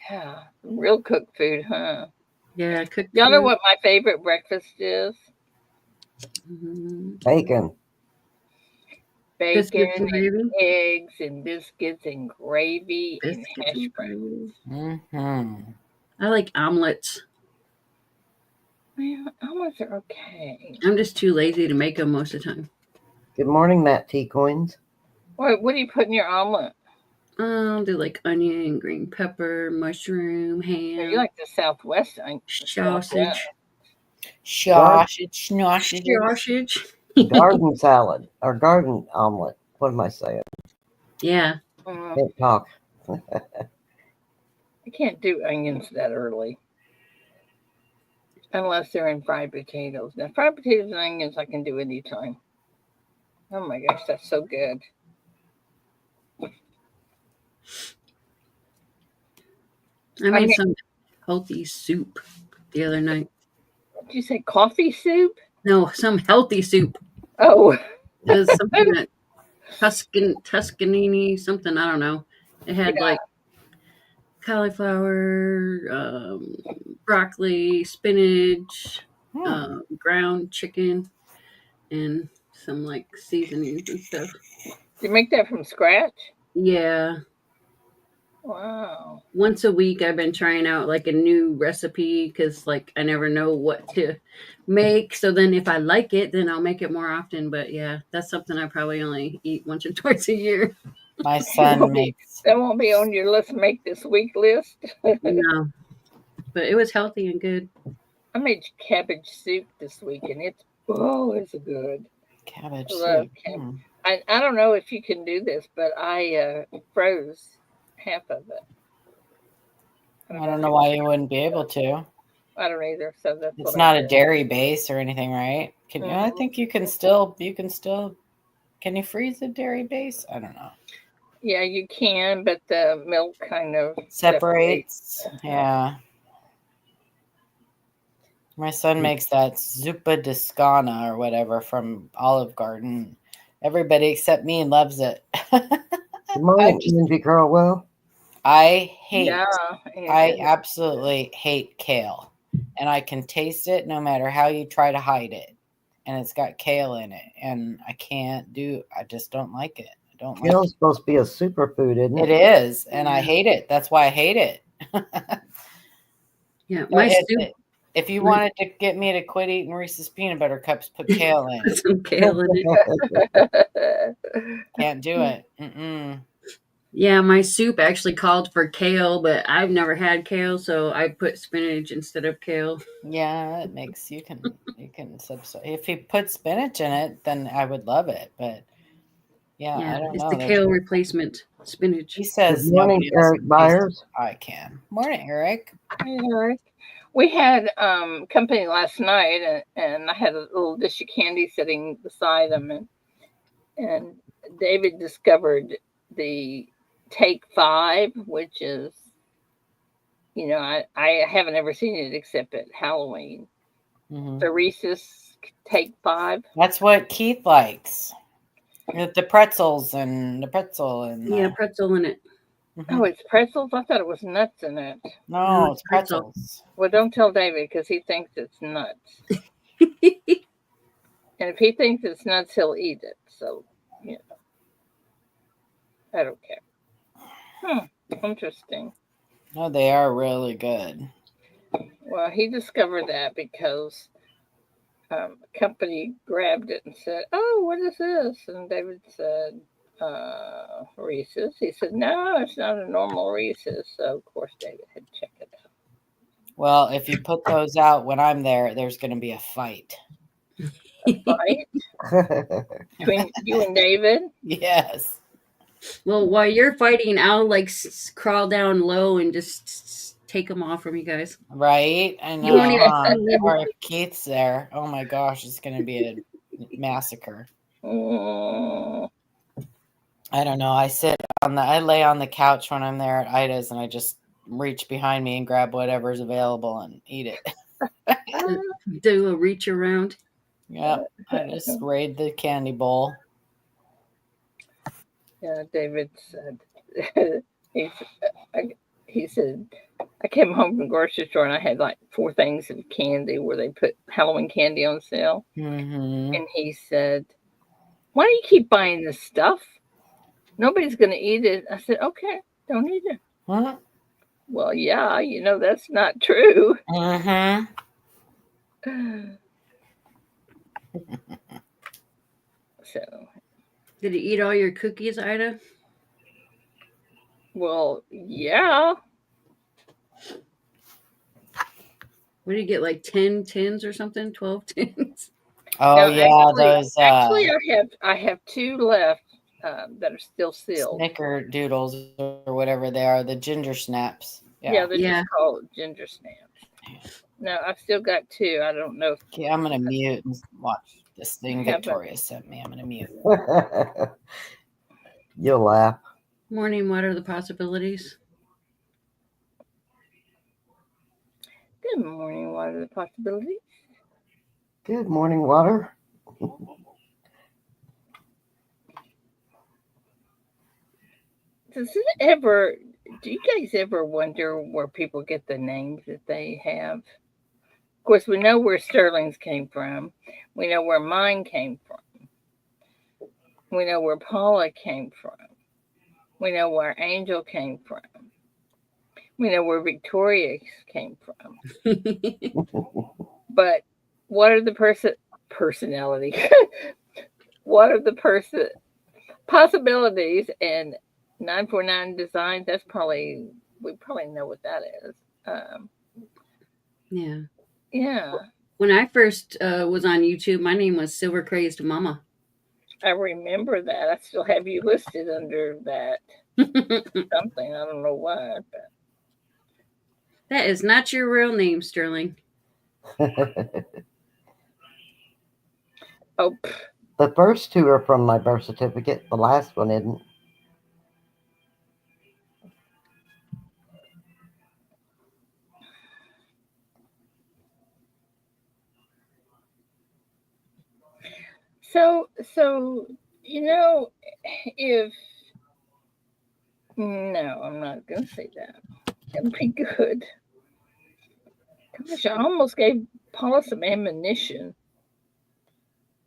Yeah, real cooked food, huh? Yeah, cooked Y'all know food. what my favorite breakfast is? Bacon. Biscuits Bacon and and gravy. eggs and biscuits and gravy and Biscuits hash and browns. gravy. Mm-hmm. I like omelets. Well, omelets are okay. I'm just too lazy to make them most of the time. Good morning, Matt T. Coins. What do you put in your omelet? I'll do like onion, green pepper, mushroom, You ham, like the Southwest, sausage. Sausage, sausage. Sausage. Garden salad or garden omelet. What am I saying? Yeah. Can't talk. I can't do onions that early. Unless they're in fried potatoes. Now, fried potatoes and onions I can do anytime. Oh my gosh, that's so good. I made some healthy soup the other night. Did you say coffee soup? No, some healthy soup. Oh. It was something that Tuscanini, something, I don't know. It had like cauliflower, broccoli, spinach, ground chicken, and some like seasonings and stuff. Did you make that from scratch? Yeah. Wow. Once a week I've been trying out like a new recipe because like I never know what to make. So then if I like it, then I'll make it more often. But yeah, that's something I probably only eat once or twice a year. My son makes. That won't be on your let's make this week list. No. But it was healthy and good. I made cabbage soup this week and it's good. Cabbage I love soup. cabbage. I don't know if you can do this, but I froze half of it. I don't know why you wouldn't be able to. I don't either. So that's It's what not I a did. dairy base or anything, right? Can I think you can still. Can you freeze a dairy base? I don't know. Yeah, you can, but the milk kind of Separates. Yeah. My son makes that zuppa di scana or whatever from Olive Garden. Everybody except me loves it. Good morning, Angie Girl. Well, I hate. Yeah. I absolutely hate kale, and I can taste it no matter how you try to hide it. And it's got kale in it, and I just don't like it. I don't like kale's supposed to be a superfood, isn't it. it? It is, and I hate it. That's why I hate it. Yeah, my soup. If you wanted to get me to quit eating Reese's peanut butter cups, put kale in it. Some kale in it. Can't do it. Mm-mm. Yeah, my soup actually called for kale, but I've never had kale, so I put spinach instead of kale. Yeah, it makes you can substitute. If you put spinach in it, then I would love it. But yeah, I don't it's know. the kale replacement, spinach. He says Good morning, nobody else Eric can taste Byers. it. I can. Morning, Eric. Hey, Eric. We had company last night, and I had a little dish of candy sitting beside them, and David discovered the Take 5, which is, I haven't ever seen it except at Halloween. Mm-hmm. The Reese's Take 5. That's what Keith likes. With the pretzels and the pretzel and pretzel in it. Mm-hmm. Oh, it's pretzels? I thought it was nuts in it. No, it's pretzels. Well, don't tell David because he thinks it's nuts. And if he thinks it's nuts, he'll eat it. So, I don't care. Interesting. No, they are really good. Well, he discovered that because a company grabbed it and said, "Oh, what is this?" And David said, "Reese's." He said, "No, it's not a normal Reese's." So, of course, David had to check it out. Well, if you put those out when I'm there, there's going to be a fight. A fight between you and David? Yes. Well, while you're fighting, I'll crawl down low and just take them off from you guys. Right? I know. You won't even see Or if Keith's there, oh my gosh, it's going to be a massacre. Mm. I don't know. I lay on the couch when I'm there at Ida's, and I just reach behind me and grab whatever's available and eat it. Do a reach around. Yep. I just raid the candy bowl. Yeah, David said, he said, I came home from the grocery store and I had like 4 things of candy where they put Halloween candy on sale. Mm-hmm. And he said, "Why do you keep buying this stuff? Nobody's going to eat it." I said, "Okay, don't eat it." Huh? Well, yeah, that's not true. Mm-hmm. So, did he eat all your cookies, Ida? Well, yeah. What did you get, like 10 tins or something? 12 tins? Oh, Now, yeah, those Actually, I have 2 left that are still sealed. snickerdoodles or whatever they are, the ginger snaps. Yeah, they're just called ginger snaps. No, I've still got 2. I don't know. Okay, I'm going to mute and watch this thing Victoria sent me. I'm going to mute. You'll laugh. Morning, what are the possibilities? Good morning, what are the possibilities? Good morning, Water. Do you guys ever wonder where people get the names that they have? Of course, we know where Sterling's came from. We know where mine came from. We know where Paula came from. We know where Angel came from. We know where Victoria's came from. But what are the personality? What are the possibilities? And 949 Design, we probably know what that is. Yeah. When I first was on YouTube, my name was Silver Crazed Mama. I remember that. I still have you listed under that something. I don't know why. But. That is not your real name, Sterling. Oh. The first 2 are from my birth certificate. The last one isn't. So if no, I'm not going to say that. That'd be good. Gosh, I almost gave Paula some ammunition.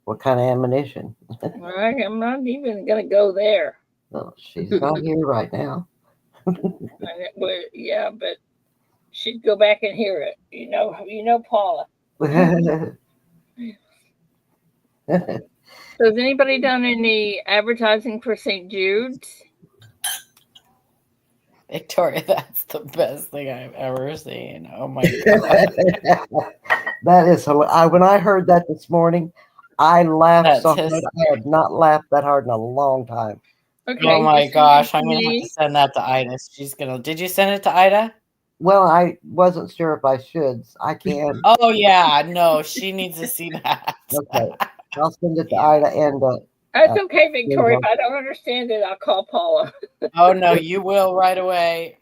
What kind of ammunition? All right, I'm not even going to go there. No, she's not here right now. Yeah, but she'd go back and hear it. You know, Paula. So has anybody done any advertising for St. Jude's? Victoria, that's the best thing I've ever seen. Oh my god. That is when I heard that this morning, I laughed That's so hard. I have not laughed that hard in a long time. Okay. Oh my just gosh, send I'm it gonna to have me. to send that to Ida. Did you send it to Ida? Well, I wasn't sure if I should. I can't. Oh yeah, no, she needs to see that. Okay. I'll send it to Ida and That's okay, Victoria. If I don't understand it, I'll call Paula. Oh no, you will right away.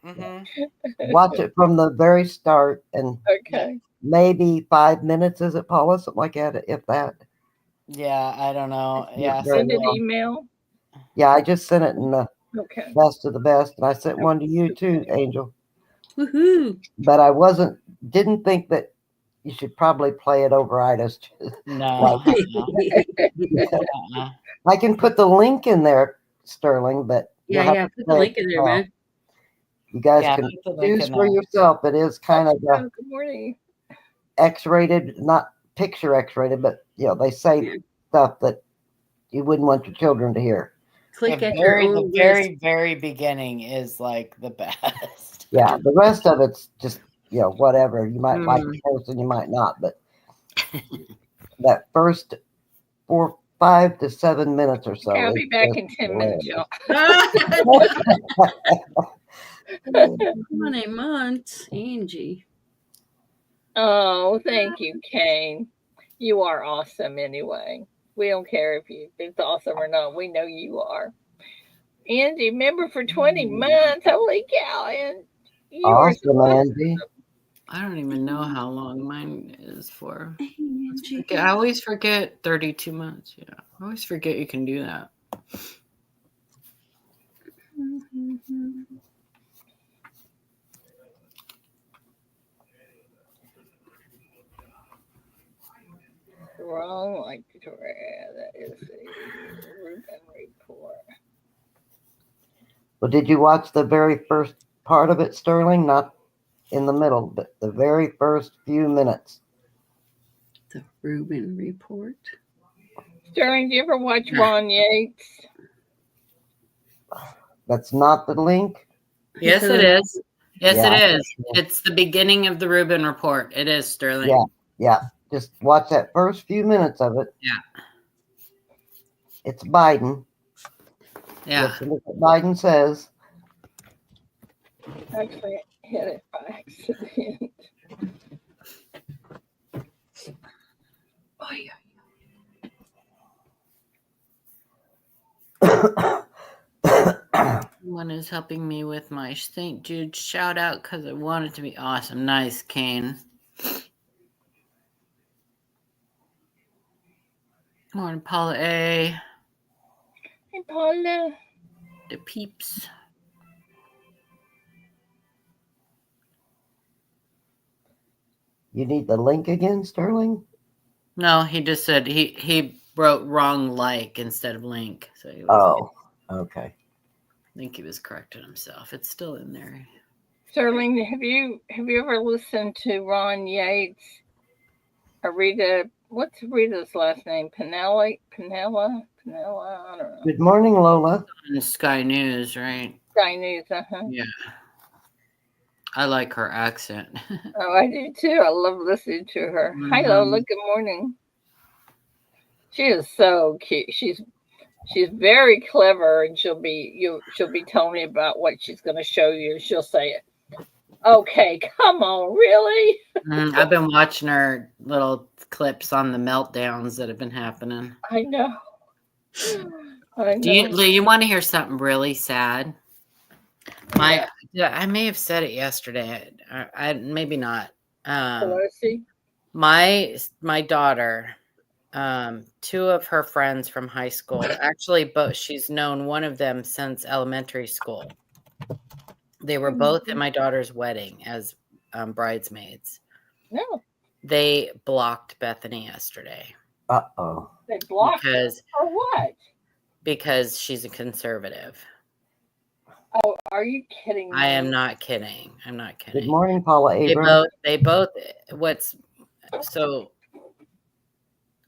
watch it from the very start and Okay. maybe 5 minutes, is it, Paula? Something like that, if that. Yeah, I don't know. Yeah, Send an well. email. Yeah, I just sent it in the Okay. best of the best, and I sent one to you too, Angel. Woohoo! But I didn't think that you should probably play it over Ida's. no. I can put the link in there, Sterling, but you'll have to put the play link it in there, man. You guys Yeah, can put the link choose in for there. yourself. It is kind of Good morning. X-rated, not picture X-rated, but they say stuff that you wouldn't want your children to hear. Click at your own The very, very beginning is like the best. Yeah, the rest of it's just whatever. You might like the person, you might not, but that first 5 to 7 minutes or so. Okay, I'll be back in 10 minutes, y'all. 20 months, Angie. Oh, thank you, Kane. You are awesome anyway. We don't care if it's awesome or not. We know you are. Angie, member for 20 months. Holy cow. And you awesome, are Angie. I don't even know how long mine is for. I always forget 32 months. Yeah, I always forget you can do that. wrong, like Victoria. That is a Reuben report. Well, did you watch the very first part of it, Sterling? Not in the middle, but the very first few minutes. The Reuben report. Sterling, do you ever watch Ron Yates? That's not the link? Yes, it is. Yes, Yeah, it is. It's the beginning of the Reuben report. It is, Sterling. Yeah. Just watch that first few minutes of it. Yeah. It's Biden. Yeah. Listen to what Biden says. Actually, I hit it by accident. Oh, yeah. One is helping me with my St. Jude shout out because I want it to be awesome. Nice, Kane. Morning, Paula A. Hey, Paula. The peeps. You need the link again, Sterling? No, he just said he wrote wrong like instead of link. So he okay. I think he was correcting himself. It's still in there. Sterling, have you ever listened to Ron Yates or Rita? What's Rita's last name? Pinella? I don't know. Good morning, Lola. On Sky News, right? Sky News, Yeah. I like her accent. Oh, I do too. I love listening to her. Hi, Lola. Good morning. She is so cute. She's very clever, and she'll be telling me about what she's going to show you. She'll say, "Okay, come on, really?" I've been watching her little clips on the meltdowns that have been happening. I know. Do you want to hear something really sad? I may have said it yesterday. I maybe not. Pelosi? My daughter two of her friends from high school. Actually, both. She's known one of them since elementary school. They were both at my daughter's wedding as bridesmaids. No, They blocked Bethany yesterday. Uh-oh. they blocked Because her. For what? because she's a conservative. Oh, are you kidding me? I am not kidding. I'm not kidding. Good morning, Paula They Abram. both so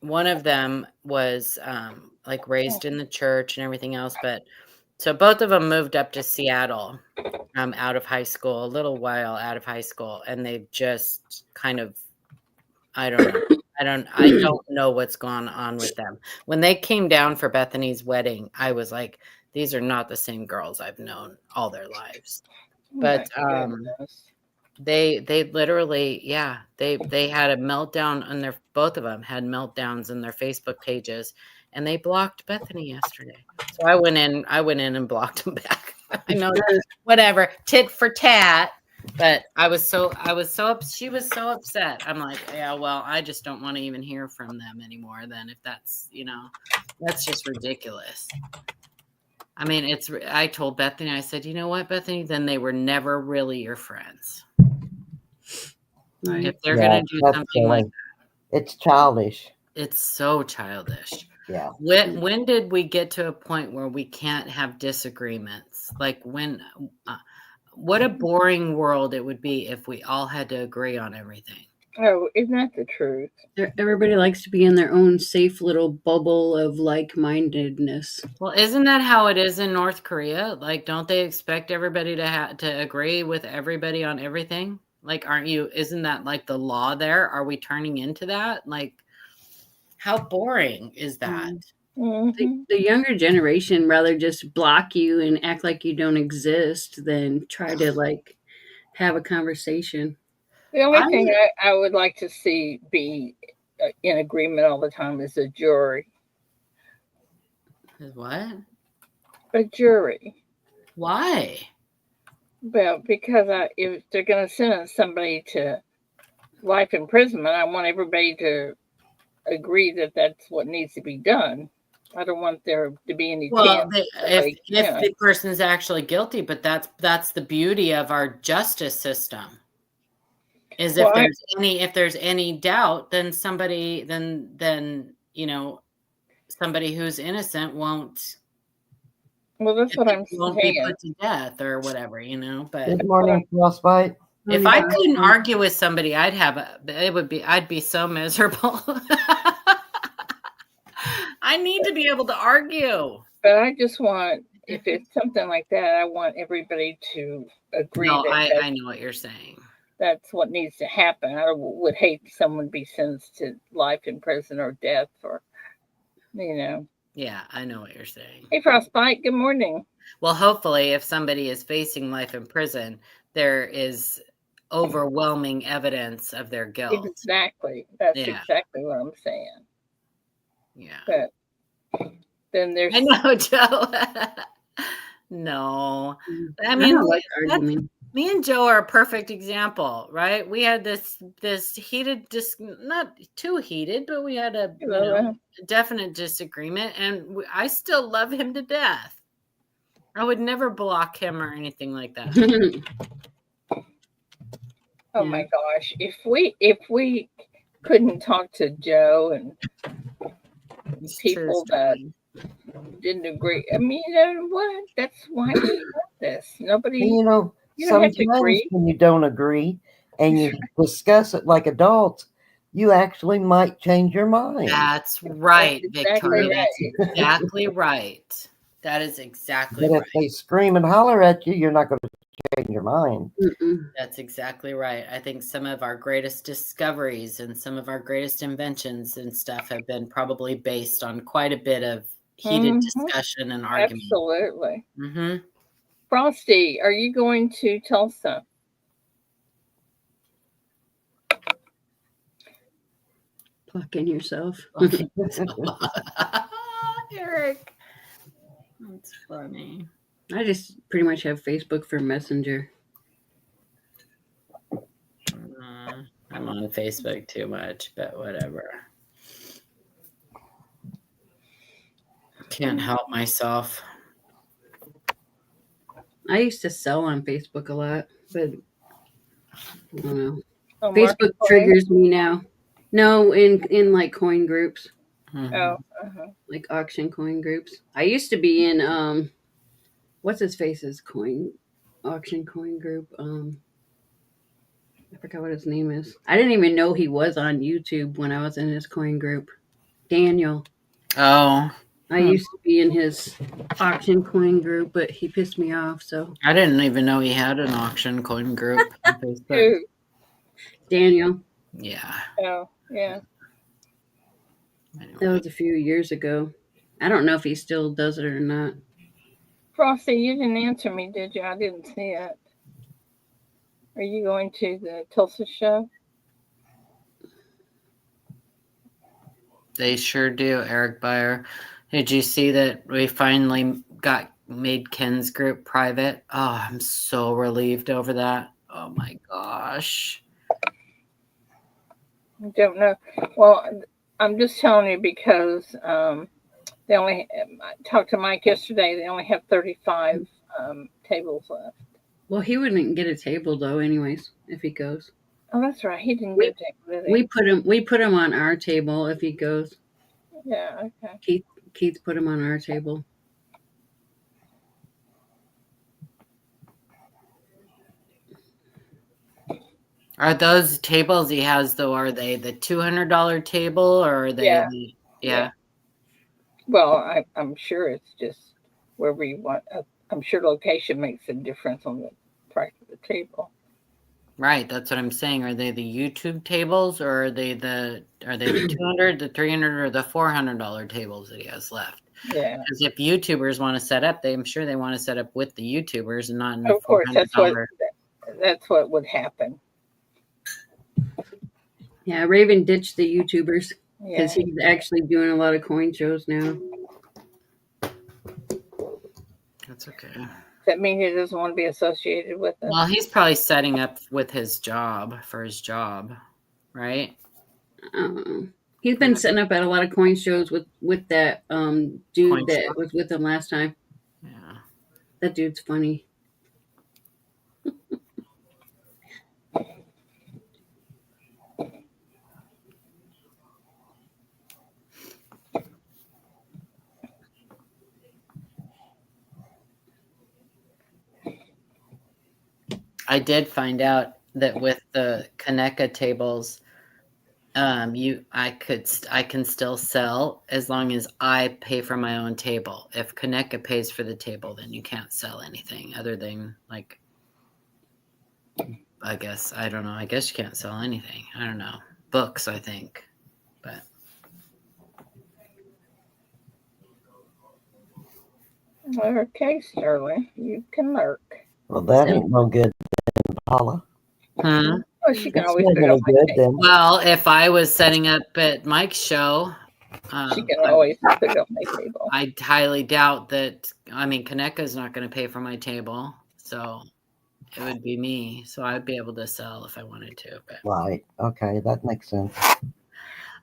one of them was like raised in the church and everything else, but so both of them moved up to Seattle out of high school, a little while out of high school, and they've just kind of, I don't know. I don't know what's going on with them. When they came down for Bethany's wedding, I was like, these are not the same girls I've known all their lives. But Oh my goodness. they literally, yeah, they had a meltdown on both of them had meltdowns in their Facebook pages, and they blocked Bethany yesterday. So I went in and blocked them back. I know, whatever, tit for tat. But she was so upset. I'm like, yeah, well, I just don't want to even hear from them anymore then, if that's, that's just ridiculous. I mean, I told Bethany, I said, you know what, Bethany, then they were never really your friends. Right. If they're going to do something like that. It's childish. It's so childish. Yeah. When did we get to a point where we can't have disagreements? Like what a boring world it would be if we all had to agree on everything. Oh, isn't that the truth? Everybody likes to be in their own safe little bubble of like-mindedness. Well, isn't that how it is in North Korea? Like, don't they expect everybody to agree with everybody on everything? Like, isn't that like the law there? Are we turning into that? Like, how boring is that? Mm-hmm. The younger generation rather just block you and act like you don't exist than try to like have a conversation. The only thing I would like to see be in agreement all the time is a jury. What? A jury. Why? Well, because if they're going to sentence somebody to life imprisonment, I want everybody to agree that that's what needs to be done. I don't want there to be any chance. If the person is actually guilty, but that's the beauty of our justice system. Is if there's any doubt, then somebody somebody who's innocent won't. Well, that's what I'm won't saying. Be put to death or whatever, But Good morning, Frostbite. If I couldn't argue with somebody, I'd be so miserable. I need to be able to argue. But I just want, if it's something like that, I want everybody to agree. No, I know what you're saying. That's what needs to happen. I would hate someone be sentenced to life in prison or death or, Yeah, I know what you're saying. Hey, Frostbite, good morning. Well, hopefully, if somebody is facing life in prison, there is overwhelming evidence of their guilt. Exactly. That's exactly what I'm saying. Yeah. But then there's... I know, Joe. No. I mean, me and Joe are a perfect example, right? We had this heated, not too heated, but we had a definite disagreement, and I still love him to death. I would never block him or anything like that. Oh my gosh! If we couldn't talk to Joe and people that didn't agree, I mean, you know what? That's why we have this. Nobody. Sometimes when you don't agree and you discuss it like adults, you actually might change your mind. That's right, Victoria. That's exactly right. That is exactly right. But if they scream and holler at you, you're not going to change your mind. That's exactly right. I think some of our greatest discoveries and some of our greatest inventions and stuff have been probably based on quite a bit of heated discussion and argument. Absolutely. Mm-hmm. Frosty, are you going to Tulsa? Pluck in yourself. Eric. That's funny. I just pretty much have Facebook for Messenger. I'm on Facebook too much, but whatever. can't help myself. I used to sell on Facebook a lot, but I don't know. Oh, Facebook Marketplace? triggers me now. No, in like coin groups, Mhm. Oh, like auction coin groups. I used to be in what's his face's auction coin group. I forgot what his name is. I didn't even know he was on YouTube when I was in his coin group. Daniel. Oh, I used to be in his auction coin group, but he pissed me off. So I didn't even know he had an auction coin group on Facebook. who? Daniel, Yeah. Oh, yeah. that Anyway. was a few years ago. I don't know if he still does it or not. Frosty, you didn't answer me, did you? I didn't see it. Are you going to the Tulsa show? They sure do, Eric Byer. Did you see that we finally made Ken's group private? Oh, I'm so relieved over that. Oh my gosh. I don't know. Well, I'm just telling you because they only. I talked to Mike yesterday. They only have 35 tables left. Well, he wouldn't get a table though, anyways, if he goes. Oh, that's right. He didn't get a table, did he? We put him on our table if he goes. Yeah. Okay. Keith put him on our table. Are those tables he has though? Are they the $200 table or are they? Yeah. Yeah. Well, I'm sure it's just wherever you want. I'm sure location makes a difference on the price of the table. Right, that's what I'm saying. Are they the YouTube tables or are they the 200, the 300, or the $400 tables that he has left? Yeah. Because if YouTubers want to set up, I'm sure they want to set up with the YouTubers and not in the Of course, $400. that's what would happen. Yeah, Raven ditched the YouTubers Yeah. because he's actually doing a lot of coin shows now. That's okay. Does that mean he doesn't want to be associated with us? Well, he's probably setting up with his job, right? He's been setting up at a lot of coin shows with that dude Coin that shop? was with him last time. Yeah. That dude's funny. I did find out that with the Kaneka tables, I can still sell as long as I pay for my own table. If Kaneka pays for the table, then you can't sell anything other than like, I guess, I don't know. I guess you can't sell anything. I don't know. Books, I think, but. Okay, Sterling, you can lurk. Well, that ain't no good, then, Paula. Hmm? Oh, she can That's always not put it any on my good table. then. Well, if I was setting up at Mike's show, She can always put it on my table. I highly doubt that. I mean, Kaneka's not going to pay for my table, so it would be me. So I'd be able to sell if I wanted to. But Right. Okay, that makes sense.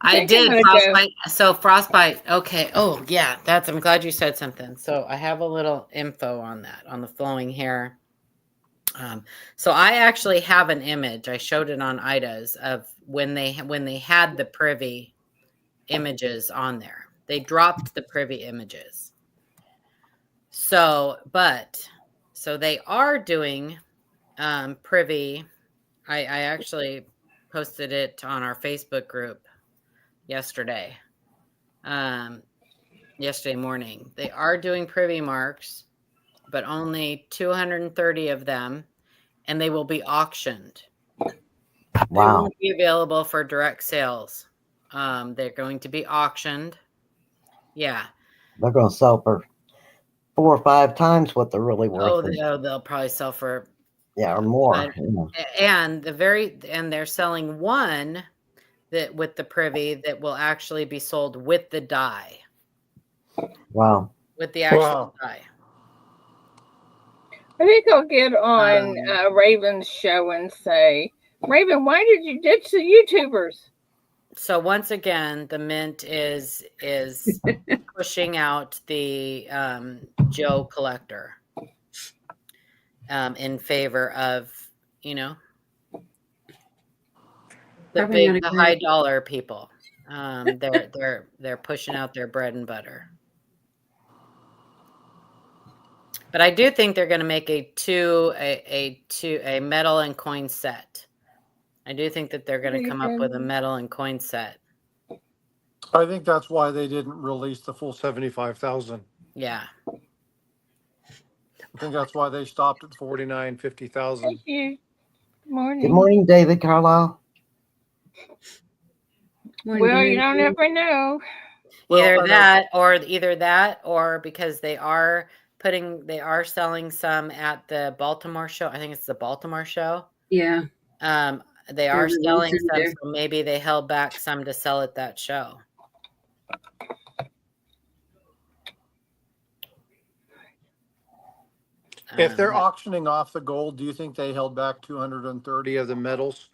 I did frostbite. So frostbite. Okay. Oh yeah, I'm glad you said something. So I have a little info on that on the flowing hair. So I actually have an image. I showed it on Ida's of when they had the privy images on there. They dropped the privy images. So they are doing privy. I actually posted it on our Facebook group yesterday morning. They are doing privy marks, but only 230 of them, and they will be auctioned. They Wow. won't be available for direct sales. They're going to be auctioned. Yeah. They're going to sell for 4 or 5 times what they're really worth. They'll probably sell for or more. but- and they're selling one that with the privy that will actually be sold with the die. Wow. With the actual die. I think I'll get on Raven's show and say, Raven, why did you ditch the YouTubers? So once again, the Mint is pushing out the Joe Collector in favor of, you know, Probably not a the great- high dollar people. They're pushing out their bread and butter. But I do think they're going to make a metal and coin set. I do think that they're going to come up with a metal and coin set. I think that's why they didn't release the full 75,000. Yeah. I think that's why they stopped at 49, 50,000. Thank you. Morning. Good morning, David Carlisle. Morning, Well, you David. don't ever know. Well, Either I know- that or because they are selling some at the Baltimore show. I think it's the Baltimore show. Yeah. They are They're selling releasing some, there. so maybe they held back some to sell at that show. If they're auctioning off the gold, do you think they held back 230 of the metals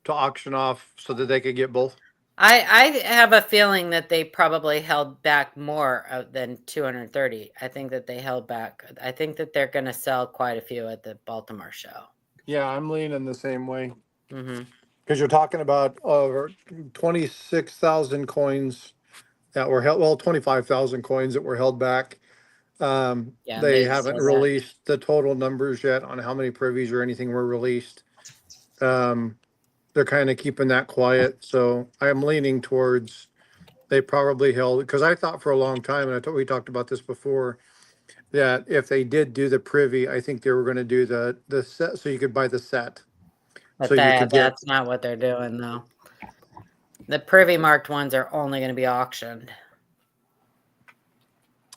to auction off so that they could get both? I have a feeling that they probably held back more than 230. I think that they held back. I think that they're going to sell quite a few at the Baltimore show. Yeah, I'm leaning the same way. Mm-hmm. Because you're talking about over 26,000 coins that were held, well, 25,000 coins that were held back. Yeah, They they haven't said that. released the total numbers yet on how many privies or anything were released. They're kind of keeping that quiet. So I'm leaning towards they probably held, because I thought for a long time, and I thought we talked about this before, that if they did do the privy, I think they were going to do the set so you could buy the set. But So you could get, that's not what they're doing, though. The privy marked ones are only going to be auctioned.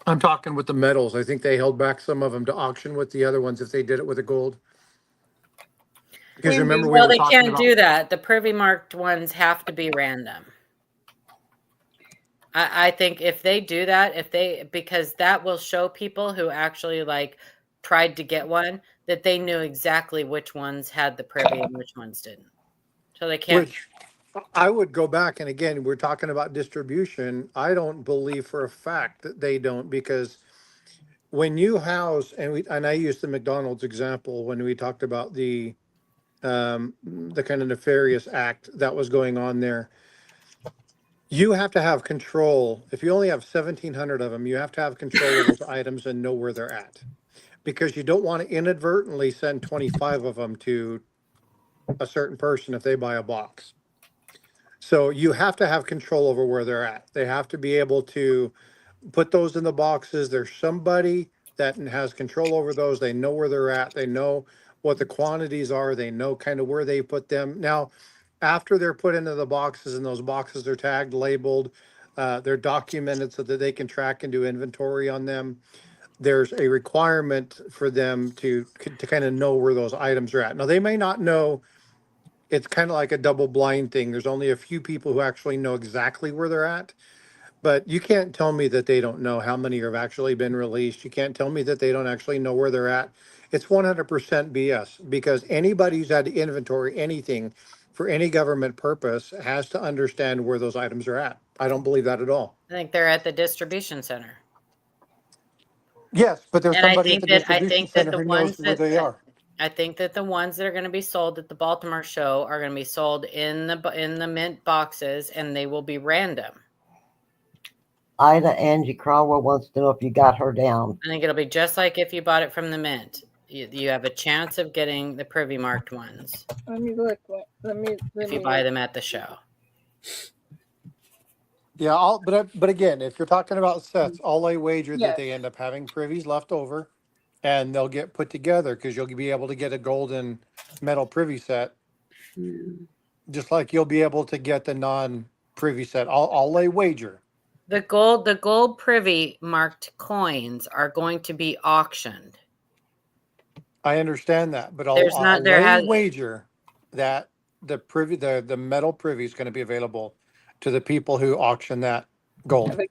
I'm talking with the metals. I think they held back some of them to auction with the other ones if they did it with the gold. Because remember we Well, were they talking can't about, do that. The privy marked ones have to be random. I think if they do that, because that will show people who actually like tried to get one that they knew exactly which ones had the privy and which ones didn't. So they can't. which I would go back, and again, we're talking about distribution. I don't believe for a fact that they don't, because when you house, and I used the McDonald's example when we talked about the kind of nefarious act that was going on there. You have to have control. If you only have 1,700 of them, you have to have control of those items and know where they're at, because you don't want to inadvertently send 25 of them to a certain person if they buy a box. So you have to have control over where they're at. They have to be able to put those in the boxes. There's somebody that has control over those. They know where they're at. They know what the quantities are. They know kind of where they put them. Now, after they're put into the boxes and those boxes are tagged, labeled, they're documented so that they can track and do inventory on them. There's a requirement for them to kind of know where those items are at. Now, they may not know. It's kind of like a double blind thing. There's only a few people who actually know exactly where they're at. But you can't tell me that they don't know how many have actually been released. You can't tell me that they don't actually know where they're at. It's 100% BS, because anybody who's had to inventory anything for any government purpose has to understand where those items are at. I don't believe that at all. I think they're at the distribution center. Yes, but there's And I somebody at think the that distribution center the who knows ones where they are. I think that the ones that are going to be sold at the Baltimore show are going to be sold in the mint boxes, and they will be random. Ida Angie Crawler wants to know if you got her down. I think it'll be just like if you bought it from the mint. You have a chance of getting the privy marked ones. Let me look. If you buy them at the show. Yeah, but again, if you're talking about sets, I'll lay wager Yes. that they end up having privies left over, and they'll get put together, because you'll be able to get a golden metal privy set, just like you'll be able to get the non-privy set. I'll lay wager. The gold privy marked coins are going to be auctioned. I understand that, but I'll lay wager that the metal privy is going to be available to the people who auction that gold.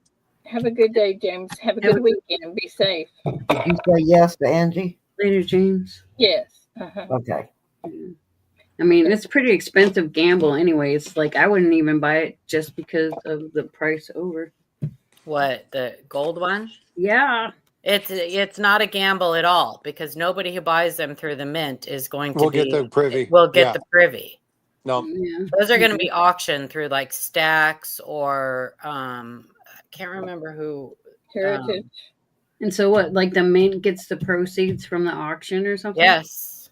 Have a good day, James. Have a good weekend and be safe. Did you say yes to Angie? Later, James. Yes. Okay. I mean, it's pretty expensive gamble anyways. Like, I wouldn't even buy it just because of the price over. What, the gold one? Yeah. It's not a gamble at all because nobody who buys them through the mint is going to We'll get the privy. will get Yeah. the privy. No. Yeah. Those are going to be auctioned through like Stacks or I can't remember who. Heritage. And so what? Like the mint gets the proceeds from the auction or something? Yes.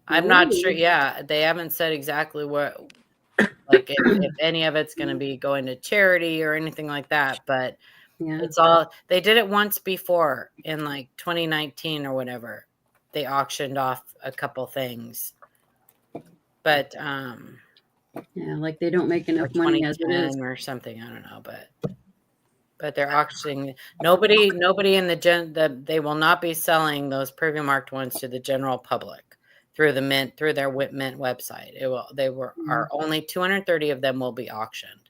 I'm not Ooh. sure. Yeah, they haven't said exactly what, like if any of it's going to be going to charity or anything like that, but Yeah. it's all, they did it once before in like 2019 or whatever. They auctioned off a couple things. But Yeah, like they don't make or enough money as it is. 2010 or something, I don't know, but they're auctioning. Nobody in they will not be selling those preview marked ones to the general public through the mint, through their mint website. Are only 230 of them will be auctioned,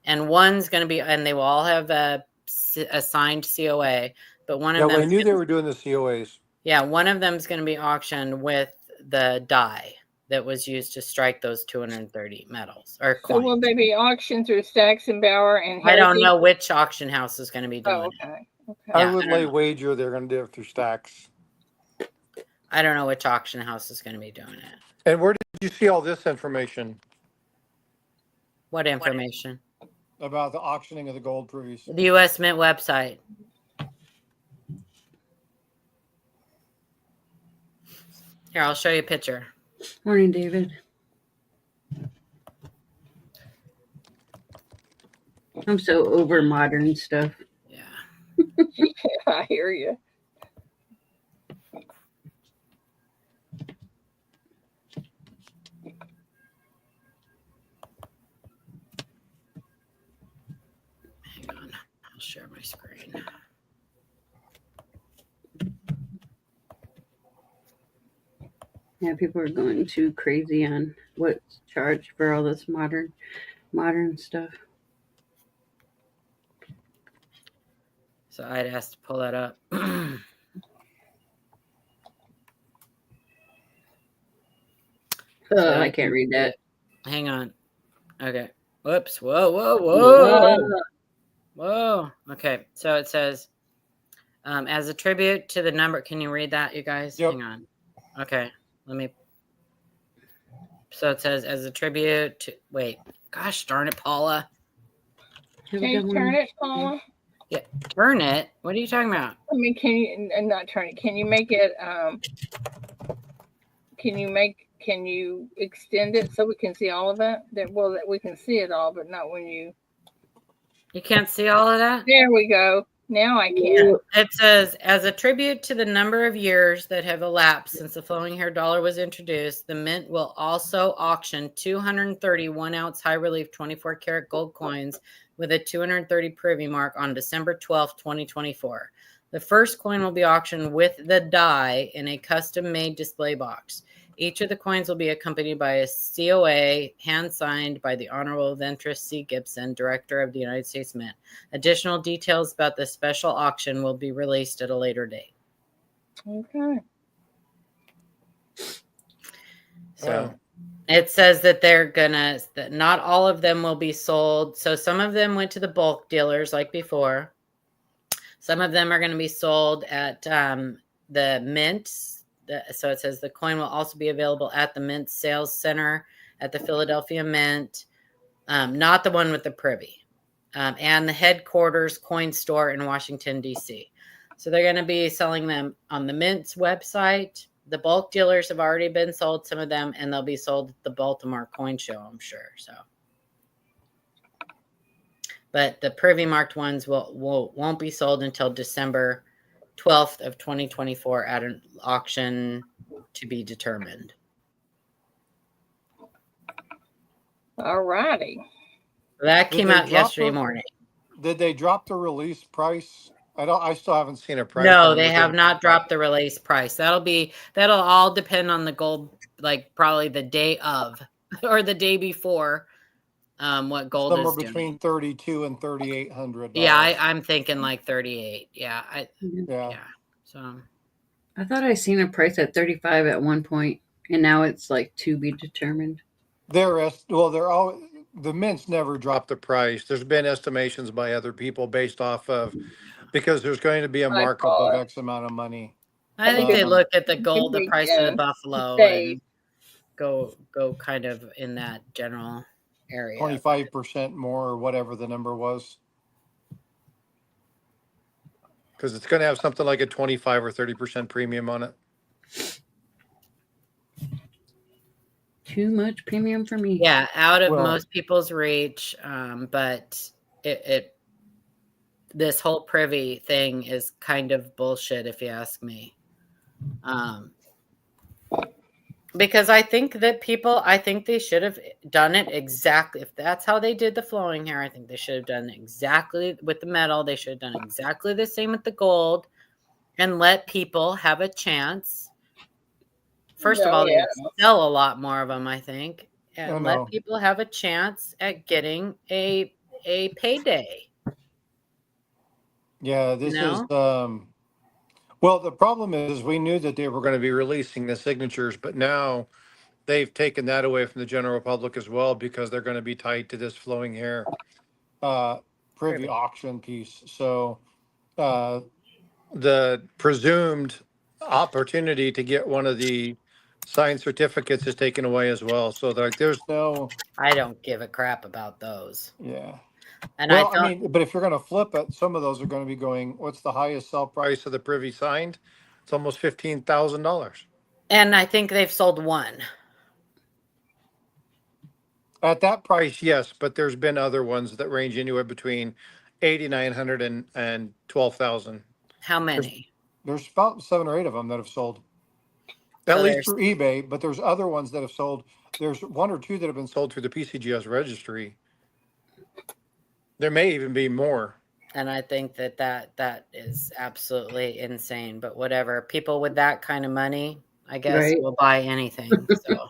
and one's going to be, and they will all have a signed COA, but one of Yeah, them, I knew they were doing the COAs. yeah, one of them is going to be auctioned with the die that was used to strike those 230 medals or So coins. will they be auctioned through Stacks and Bauer and I don't Heritage? know which auction house is going to be doing Oh, it. okay. Okay. I Yeah, would I lay don't know. wager they're going to do it through Stacks. I don't know which auction house is going to be doing it. And where did you see all this information What information? about the auctioning of the gold privies? The U.S. Mint website. Here, I'll show you a picture. Morning, David. I'm so over modern stuff. Yeah. I hear you. Hang on. I'll share my screen. Yeah, people are going too crazy on what's charged for all this modern stuff. So I'd asked to pull that up. I can't read that. Hang on. Okay. Whoops. Whoa. Okay. So it says, as a tribute to the number. Can you read that, you guys? Yep. Hang on. Okay. Let me. So it says, as a tribute to. Wait. Gosh darn it, Paula. Have Can a you good turn one. it, Paula? Turn it? What are you talking about? I mean, can you not turn it? Can you make it? Can you extend it so we can see all of it? That we can see it all, but not when you. You can't see all of that? There we go. Now I can. It says, as a tribute to the number of years that have elapsed since the flowing hair dollar was introduced, the Mint will also auction 230 1-ounce high relief 24 karat gold coins with a 230 privy mark on December 12th, 2024. The first coin will be auctioned with the die in a custom-made display box. Each of the coins will be accompanied by a COA hand-signed by the Honorable Ventress C. Gibson, Director of the United States Mint. Additional details about the special auction will be released at a later date. Okay. So it says that that not all of them will be sold. So some of them went to the bulk dealers like before. Some of them are going to be sold at the Mint. So it says the coin will also be available at the Mint Sales Center at the Philadelphia Mint, not the one with the privy, and the headquarters coin store in Washington, D.C. So they're going to be selling them on the Mint's website. The bulk dealers have already been sold, some of them, and they'll be sold at the Baltimore Coin Show, I'm sure. So, but the privy marked ones won't be sold until December 12th of 2024 at an auction to be determined. All righty. That came out yesterday morning. Did they drop the release price? I still haven't seen a price. No, they have not dropped the release price. That'll all depend on the gold, like probably the day of or the day before. What gold somewhere is between $3,200 and $3,800. Yeah, I'm thinking like 38. Yeah. Yeah. So I thought I seen a price at 35 at one point. And now it's like to be determined. They're all the mints never drop the price. There's been estimations by other people based off of because there's going to be a By markup of far. X amount of money. I think they look at the gold, the we, price of the buffalo, stay. and go kind of in that general area. 25% more or whatever the number was. Because it's going to have something like a 25 or 30% premium on it. Too much premium for me. Yeah, out of Well- most people's reach. But it this whole privy thing is kind of bullshit, if you ask me. Because I think that I think they should have done it exactly. If that's how they did the flowing hair, I think they should have done it exactly with the metal. They should have done exactly the same with the gold and let people have a chance. First of all, they would sell a lot more of them, I think, and let people have a chance at getting a payday. Yeah, this is well, the problem is we knew that they were going to be releasing the signatures, but now they've taken that away from the general public as well because they're going to be tied to this flowing hair privy auction piece. So the presumed opportunity to get one of the signed certificates is taken away as well. So there's no. I don't give a crap about those. Yeah. And well, I mean, but if you're going to flip it, some of those are going to be going, what's the highest sell price of the privy signed? It's almost $15,000. And I think they've sold one. At that price, yes, but there's been other ones that range anywhere between $8,900 and $12,000. How many? There's about 7 or 8 of them that have sold. At least through eBay, but there's other ones that have sold. There's 1 or 2 that have been sold through the PCGS registry. There may even be more. And I think that is absolutely insane. But whatever, people with that kind of money, I guess, will buy anything. So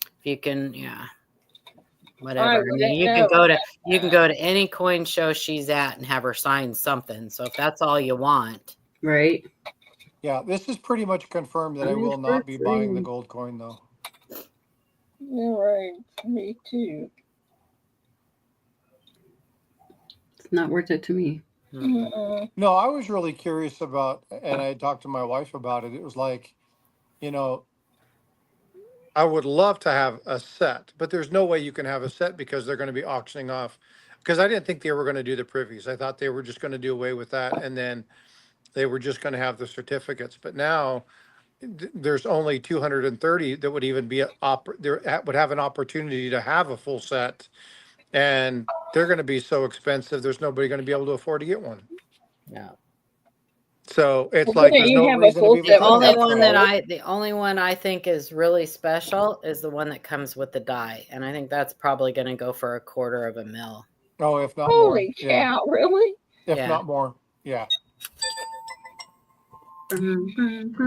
if you can, whatever. I mean, you can go to any coin show she's at and have her sign something. So if that's all you want, right? Yeah, this is pretty much confirmed that I will not be buying the gold coin, though. All right, me too. It's not worth it to me. Mm-mm. No, I was really curious about, and I talked to my wife about it. It was like, I would love to have a set, but there's no way you can have a set because they're going to be auctioning off. Because I didn't think they were going to do the privies. I thought they were just going to do away with that, and then they were just going to have the certificates. But now there's only 230 that would even be would have an opportunity to have a full set, and they're going to be so expensive. There's nobody going to be able to afford to get one. Yeah. So it's like there's no reason to be the only one I think is really special is the one that comes with the die, and I think that's probably going to go for $250,000. Oh, if not Holy more. cow! Really? If not more, yeah.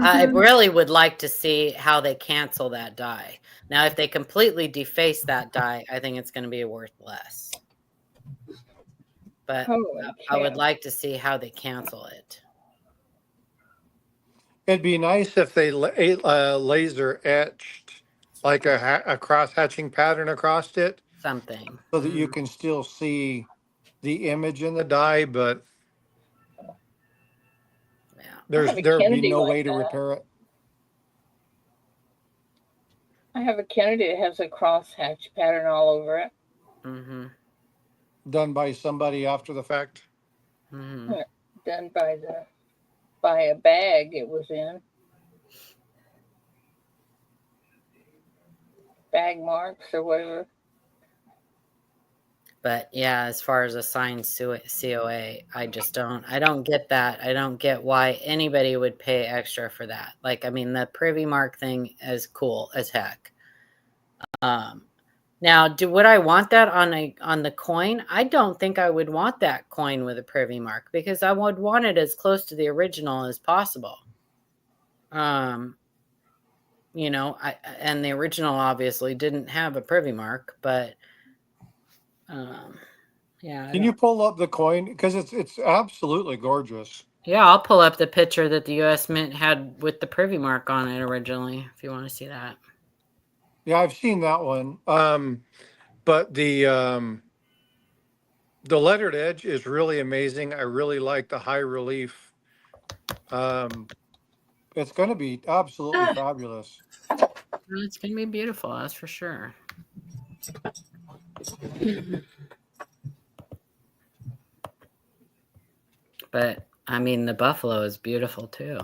I really would like to see how they cancel that die. Now, if they completely deface that die, I think it's going to be worth less. But I would like to see how they cancel it. It'd be nice if they laser etched like a cross hatching pattern across it. Something. So that you can still see the image in the die, but there'd be no way to repair it. I have a Kennedy that has a crosshatch pattern all over it. Mm-hmm. Done by somebody after the fact. Mm-hmm. Done by a bag it was in. Bag marks or whatever. But yeah, as far as a signed COA, I don't get that. I don't get why anybody would pay extra for that. Like, I mean, the privy mark thing is cool as heck. Now, would I want that on the coin? I don't think I would want that coin with a privy mark because I would want it as close to the original as possible. And the original obviously didn't have a privy mark, but yeah. Can you pull up the coin? Because it's absolutely gorgeous. Yeah, I'll pull up the picture that the U.S. Mint had with the privy mark on it originally, if you want to see that. Yeah, I've seen that one. But the lettered edge is really amazing. I really like the high relief. It's going to be absolutely fabulous. Well, it's going to be beautiful, that's for sure. But I mean, the buffalo is beautiful too.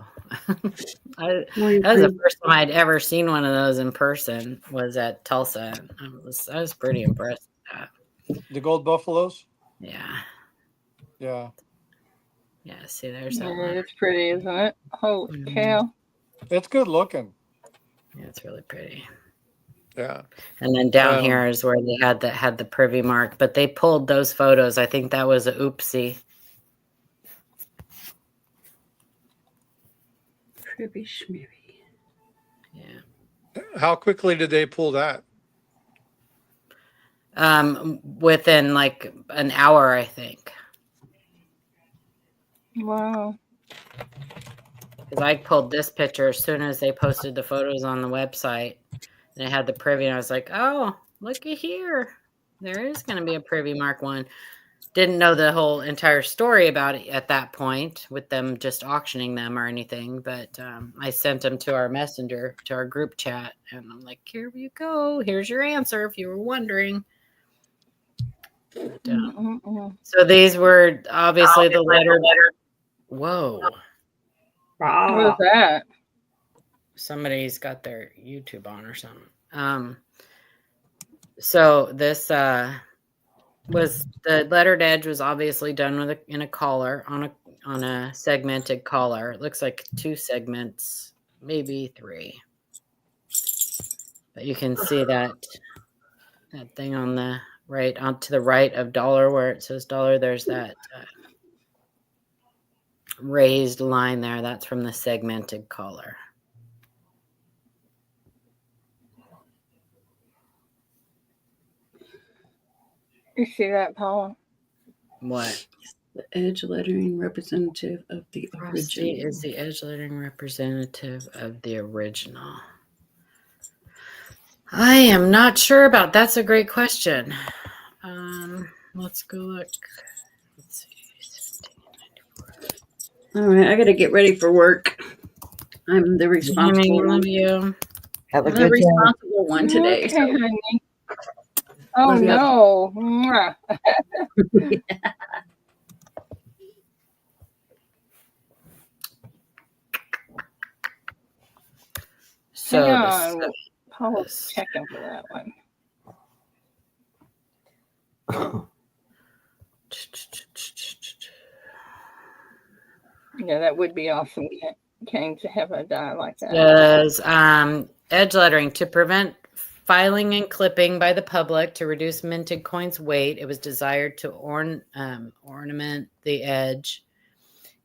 That was the first time I'd ever seen one of those in person. Was at Tulsa. I was pretty impressed with that. The gold buffaloes. Yeah. Yeah. Yeah. See, there's that Yeah, one. it's pretty, isn't it? Holy cow! It's good looking. Yeah, it's really pretty. Yeah. And then down here is where they had the privy mark, but they pulled those photos. I think that was a oopsie. Privy schmivy. Yeah. How quickly did they pull that? Within like an hour, I think. Wow. Because I pulled this picture as soon as they posted the photos on the website, and it had the privy, and I was like, "Oh, looky here! There is going to be a privy mark one." Didn't know the whole entire story about it at that point, with them just auctioning them or anything. But I sent them to our messenger, to our group chat, and I'm like, "Here you go. Here's your answer if you were wondering." But, so these were obviously the letter. Whoa. What was that? Somebody's got their YouTube on or something. So this was the lettered edge was obviously done with in a collar on a segmented collar. It looks like 2 segments, maybe 3. But you can see that thing on the right, on to the right of dollar where it says dollar. There's that raised line there. That's from the segmented collar. You see that, Paula? What? The edge lettering representative of the Frosty original. is the edge lettering representative of the original. I am not sure about. That's a great question. Let's go look. Let's see. All right, I got to get ready for work. I'm the responsible one. Love you. Have a I'm the good day. responsible one today. Okay, So. honey. Oh Love you. no! Mwah. So Hang on. Paula's checking for that one. Yeah, that would be awesome, Kane, to have a die like that. Does edge lettering to prevent filing and clipping by the public to reduce minted coins' weight. It was desired to ornament the edge.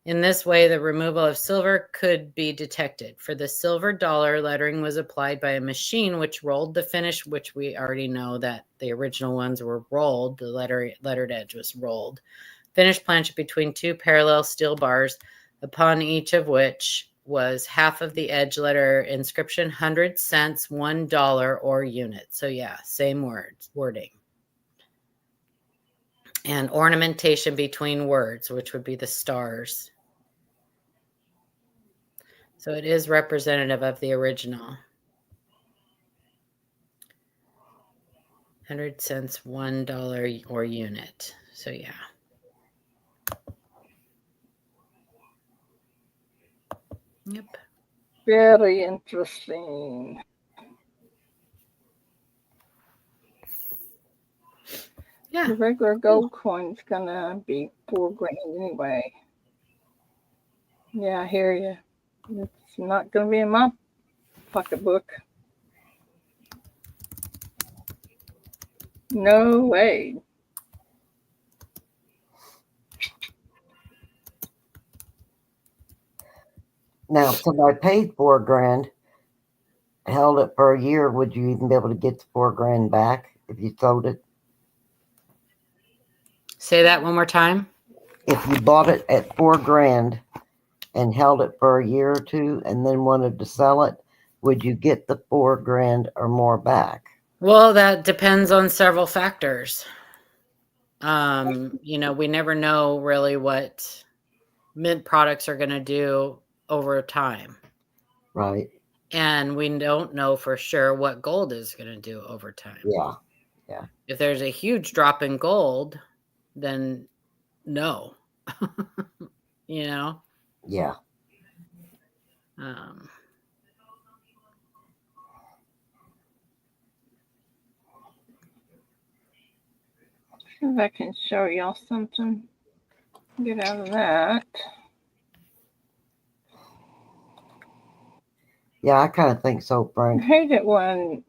In this way, the removal of silver could be detected. For the silver dollar, lettering was applied by a machine which rolled the finish, which we already know that the original ones were rolled. The lettered edge was rolled. Finished planche between 2 parallel steel bars, upon each of which was half of the edge letter inscription, 100 cents, $1 or unit. So yeah, same wording. And ornamentation between words, which would be the stars. So it is representative of the original. 100 cents, $1 or unit. So yeah. Yep. Very interesting. Yeah. The regular gold coin's gonna be $4,000 anyway. Yeah, I hear you. It's not gonna be in my pocketbook. No way. Now, if somebody paid $4,000, held it for a year, would you even be able to get the $4,000 back if you sold it? Say that one more time. If you bought it at $4,000 and held it for a year or two and then wanted to sell it, would you get the $4,000 or more back? Well, that depends on several factors. We never know really what mint products are going to do over time. Right. And we don't know for sure what gold is going to do over time. Yeah. If there's a huge drop in gold, then no. Yeah. See if I can show y'all something. Get out of that. Yeah, I kind of think so, I Frank. hate it when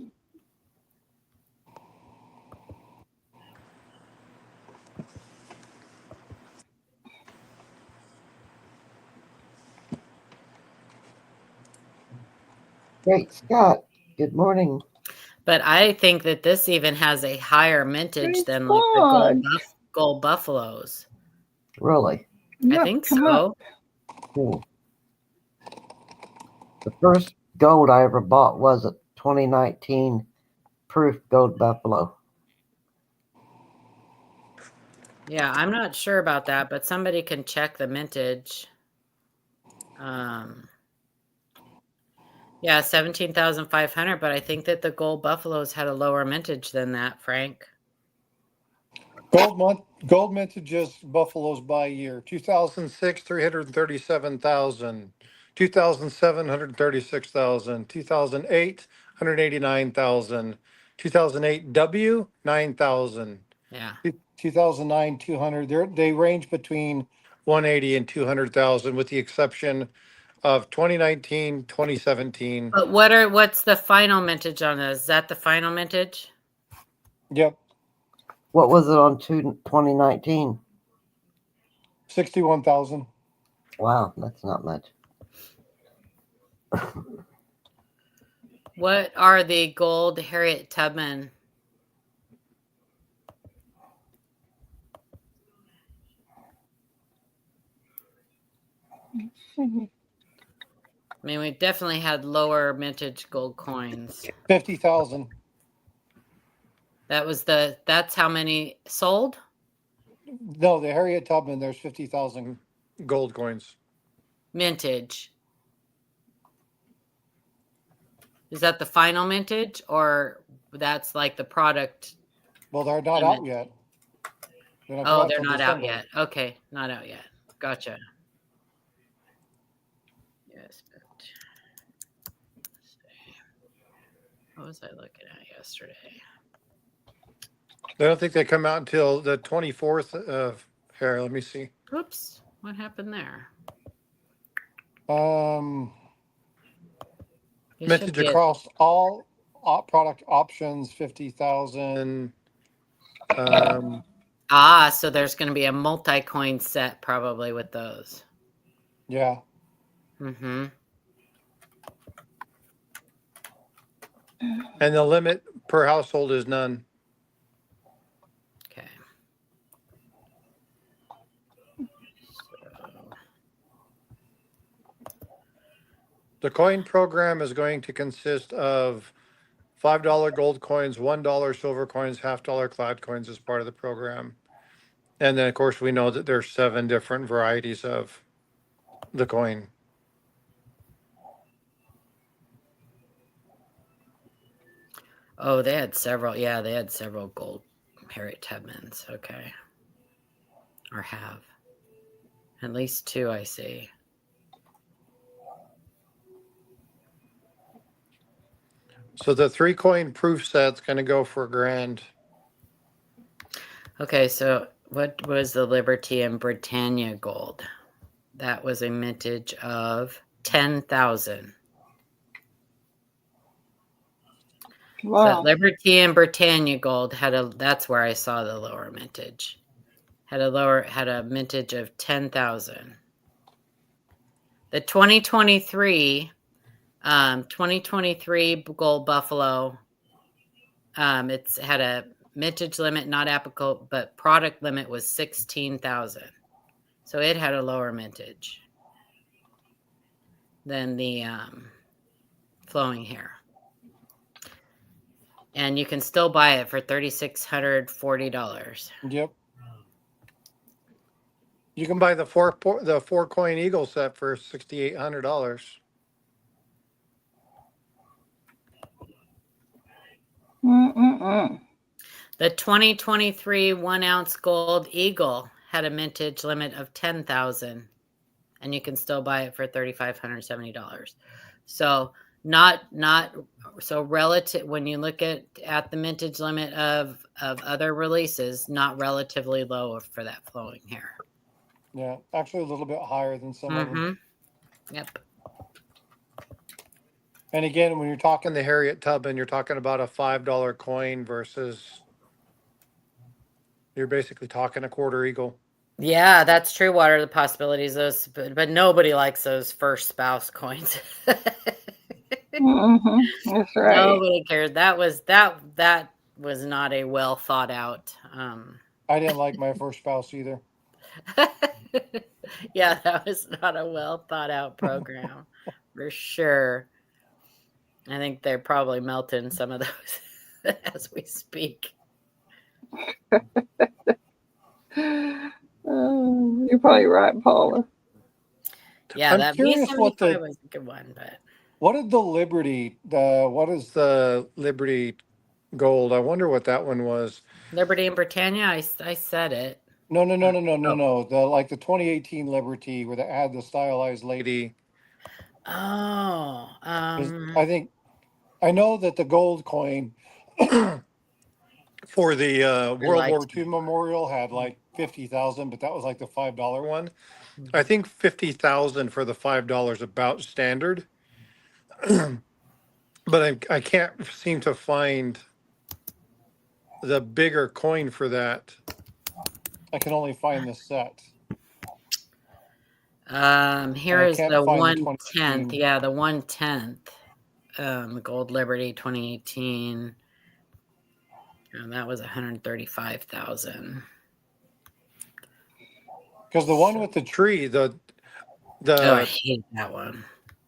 Great Scott, good morning. But I think that this even has a higher mintage than like the gold buffaloes. Really? I think so. Cool. The first gold I ever bought was a 2019 proof gold buffalo. Yeah, I'm not sure about that, but somebody can check the mintage. Yeah, 17,500, but I think that the gold buffaloes had a lower mintage than that, Frank. Gold mintages buffaloes by year. 2006, 337,000. 2007, 136,000. 2008, 189,000. 2008 W, 9,000. Yeah. 2009, 200. They range between 180 and 200,000, with the exception of 2019, 2017. But what's the final mintage on this? Is that the final mintage? Yep, What was it on 2019? 61,000. Wow, that's not much. What are the gold Harriet Tubman? I mean, we definitely had lower mintage gold coins. 50,000. That's how many sold? No, the Harriet Tubman, there's 50,000 gold coins. Mintage. Is that the final mintage, or that's like the product? Well, they're not out yet. They're till not out December. yet. Okay, not out yet. Gotcha. Yes. What was I looking at yesterday? I don't think they come out until the 24th of here. Let me see. Oops, what happened there? Mintage across all product options, 50,000. So there's going to be a multi-coin set probably with those. Yeah. Mm-hmm. And the limit per household is none. Okay. The coin program is going to consist of $5 gold coins, $1 silver coins, $half clad coins as part of the program. And then, of course, we know that there's 7 different varieties of the coin. Oh, they had several. Yeah, they had several gold Harriet Tubmans. Okay. Or have. At least 2, I see. So the 3 coin proof set's going to go for $1,000. Okay, so what was the Liberty and Britannia gold? That was a mintage of 10,000. Wow. So Liberty and Britannia gold that's where I saw the lower mintage. Had a mintage of 10,000. The 2023 gold buffalo, it's had a mintage limit not applicable, but product limit was 16,000. So it had a lower mintage. than the flowing hair. And you can still buy it for $3,640. Yep. You can buy the four coin eagle set for $6,800. The 2023 1-ounce gold eagle had a mintage limit of 10,000, and you can still buy it for $3,570. So not so relative when you look at the mintage limit of other releases, not relatively low for that flowing hair. Yeah, actually a little bit higher than some of them. Yep. And again, when you're talking the Harriet Tubman, you're talking about a $5 coin versus you're basically talking a quarter eagle. Yeah, that's true. What are the possibilities? Those, but nobody likes those first spouse coins. That's right. Nobody cared. That was not a well thought out. I didn't like my first spouse either. Yeah, that was not a well thought out program for sure. I think they're probably melting some of those as we speak. You're probably right, Paula. Yeah, I'm that curious B75 was a good one, but what is the Liberty Gold? I wonder what that one was. Liberty and Britannia, I said it. No. The 2018 Liberty where they had the stylized lady. Oh, I know that the gold coin for the World War II memorial had like 50,000, but that was like the $5 one. I think 50,000 for the $5 about standard. But I can't seem to find the bigger coin for that. I can only find the set. here is the 1/10. Yeah, the 1/10. Gold Liberty 2018. And that was 135,000. Because the one with the tree, Oh, I hate that one.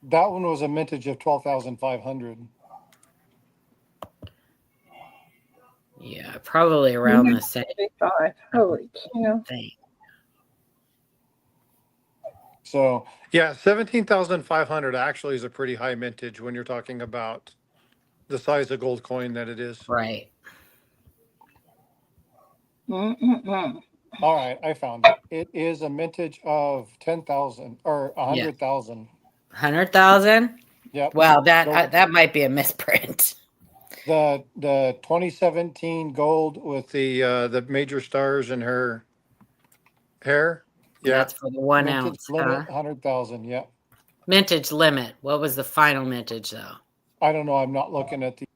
That one was a mintage of 12,500. Yeah, probably around the same Holy cow. thing. So yeah, 17,500 actually is a pretty high mintage when you're talking about the size of gold coin that it is. Right. All right, I found it. It is a mintage of 10,000 or 100,000. 100,000? Yep. Wow, that might be a misprint. The 2017 gold with the major stars in her hair. Yeah. That's for the 1 ounce. Limit 100,000. Yeah. Mintage limit. What was the final mintage though? I don't know. I'm not looking at the.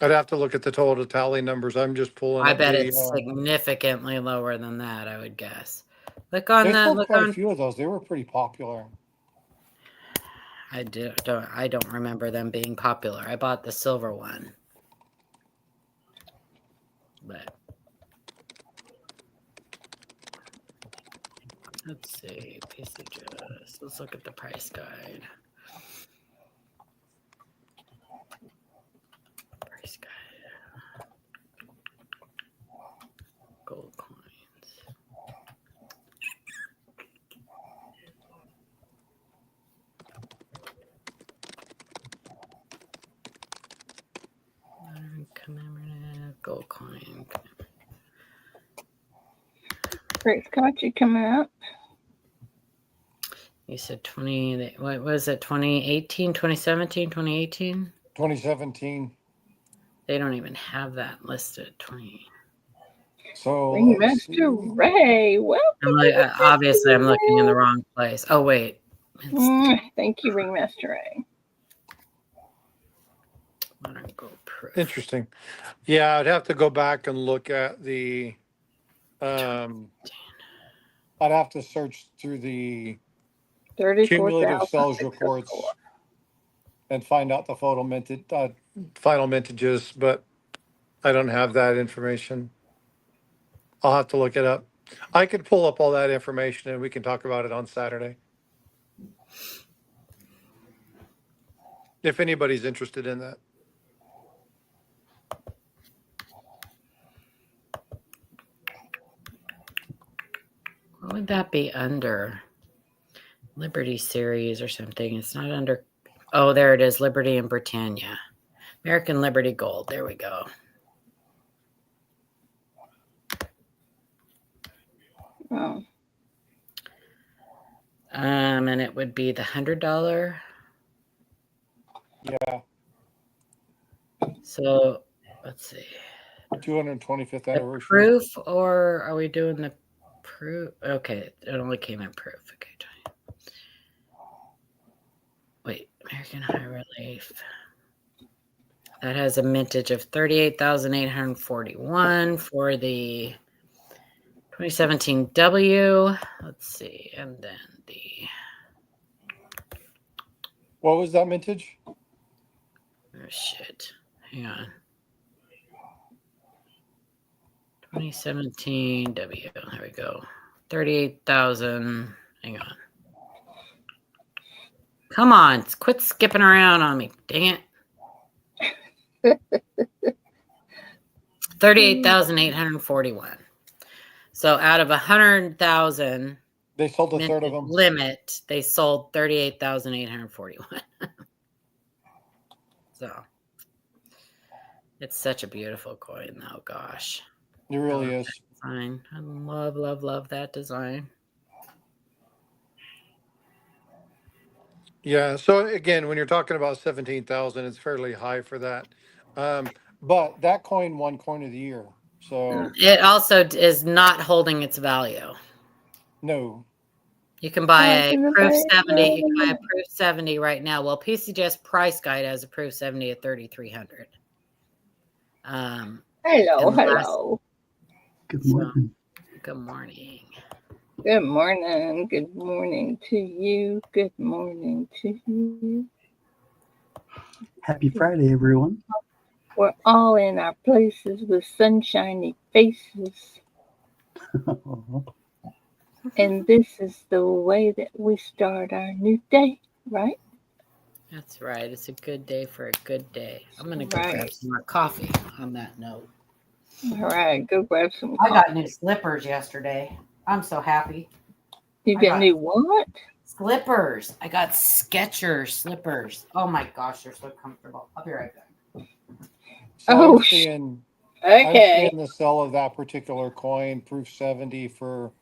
I'd have to look at the total tally numbers. I'm just pulling. I bet it's significantly lower than that, I would guess. Look on a few of those. They were pretty popular. I don't remember them being popular. I bought the silver one. But let's see, PCGS. Let's look at the price guide. Price guide. Gold coins. Commemorative gold coin. Great Scotch, you coming up? You said 20, what was it, 2018, 2017, 2018? 2017. They don't even have that listed. 20. So Ringmaster Ray, welcome. Obviously, I'm looking in the wrong place. Oh, wait. Thank you, Ringmaster Ray. Interesting. Yeah, I'd have to go back and look at the. I'd have to search through the cumulative sales reports and find out the final mintages, but I don't have that information. I'll have to look it up. I could pull up all that information and we can talk about it on Saturday. If anybody's interested in that. What would that be under? Liberty Series or something. It's not under. Oh, there it is. Liberty and Britannia. American Liberty Gold. There we go. Oh. And it would be the $100. Yeah. So let's see. 225th The anniversary. proof, or are we doing the proof? Okay, it only came in proof. Okay. Wait, American High Relief. That has a mintage of 38,841 for the 2017 W. Let's see, and then the. What was that mintage? Oh shit! Hang on. 2017 W. There we go. 38,000. Hang on. Come on, quit skipping around on me. Dang it. 38,841. So out of 100,000 they sold a third of them. Limit, they sold 38,841. So it's such a beautiful coin though, gosh. It really is. Design. I love, love, love that design. Yeah. So again, when you're talking about 17,000, it's fairly high for that. But that coin won coin of the year. So it also is not holding its value. No. You can buy a proof 70. You can buy a proof 70 right now. Well, PCGS Price Guide has a proof 70 at 3,300. Hello. Good morning. Good morning. Good morning. Good morning to you. Good morning to you. Happy Friday, everyone. We're all in our places with sunshiny faces. And this is the way that we start our new day, right? That's right. It's a good day for a good day. I'm going to go grab some more coffee on that note. All right. Go grab some I coffee. got new slippers yesterday. I'm so happy. You got new what? Slippers. I got Skechers slippers. Oh my gosh, they're so comfortable. I'll be right back. So okay. I'm seeing the sell of that particular coin, proof 70, for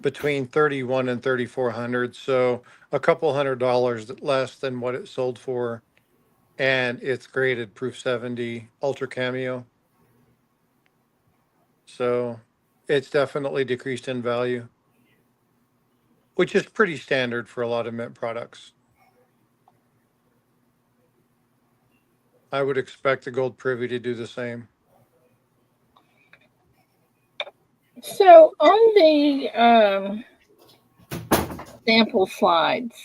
between 3,100 and 3,400. So a couple $100 less than what it sold for. And it's graded proof 70 ultra cameo. So it's definitely decreased in value, which is pretty standard for a lot of mint products. I would expect the gold privy to do the same. So on the sample slides,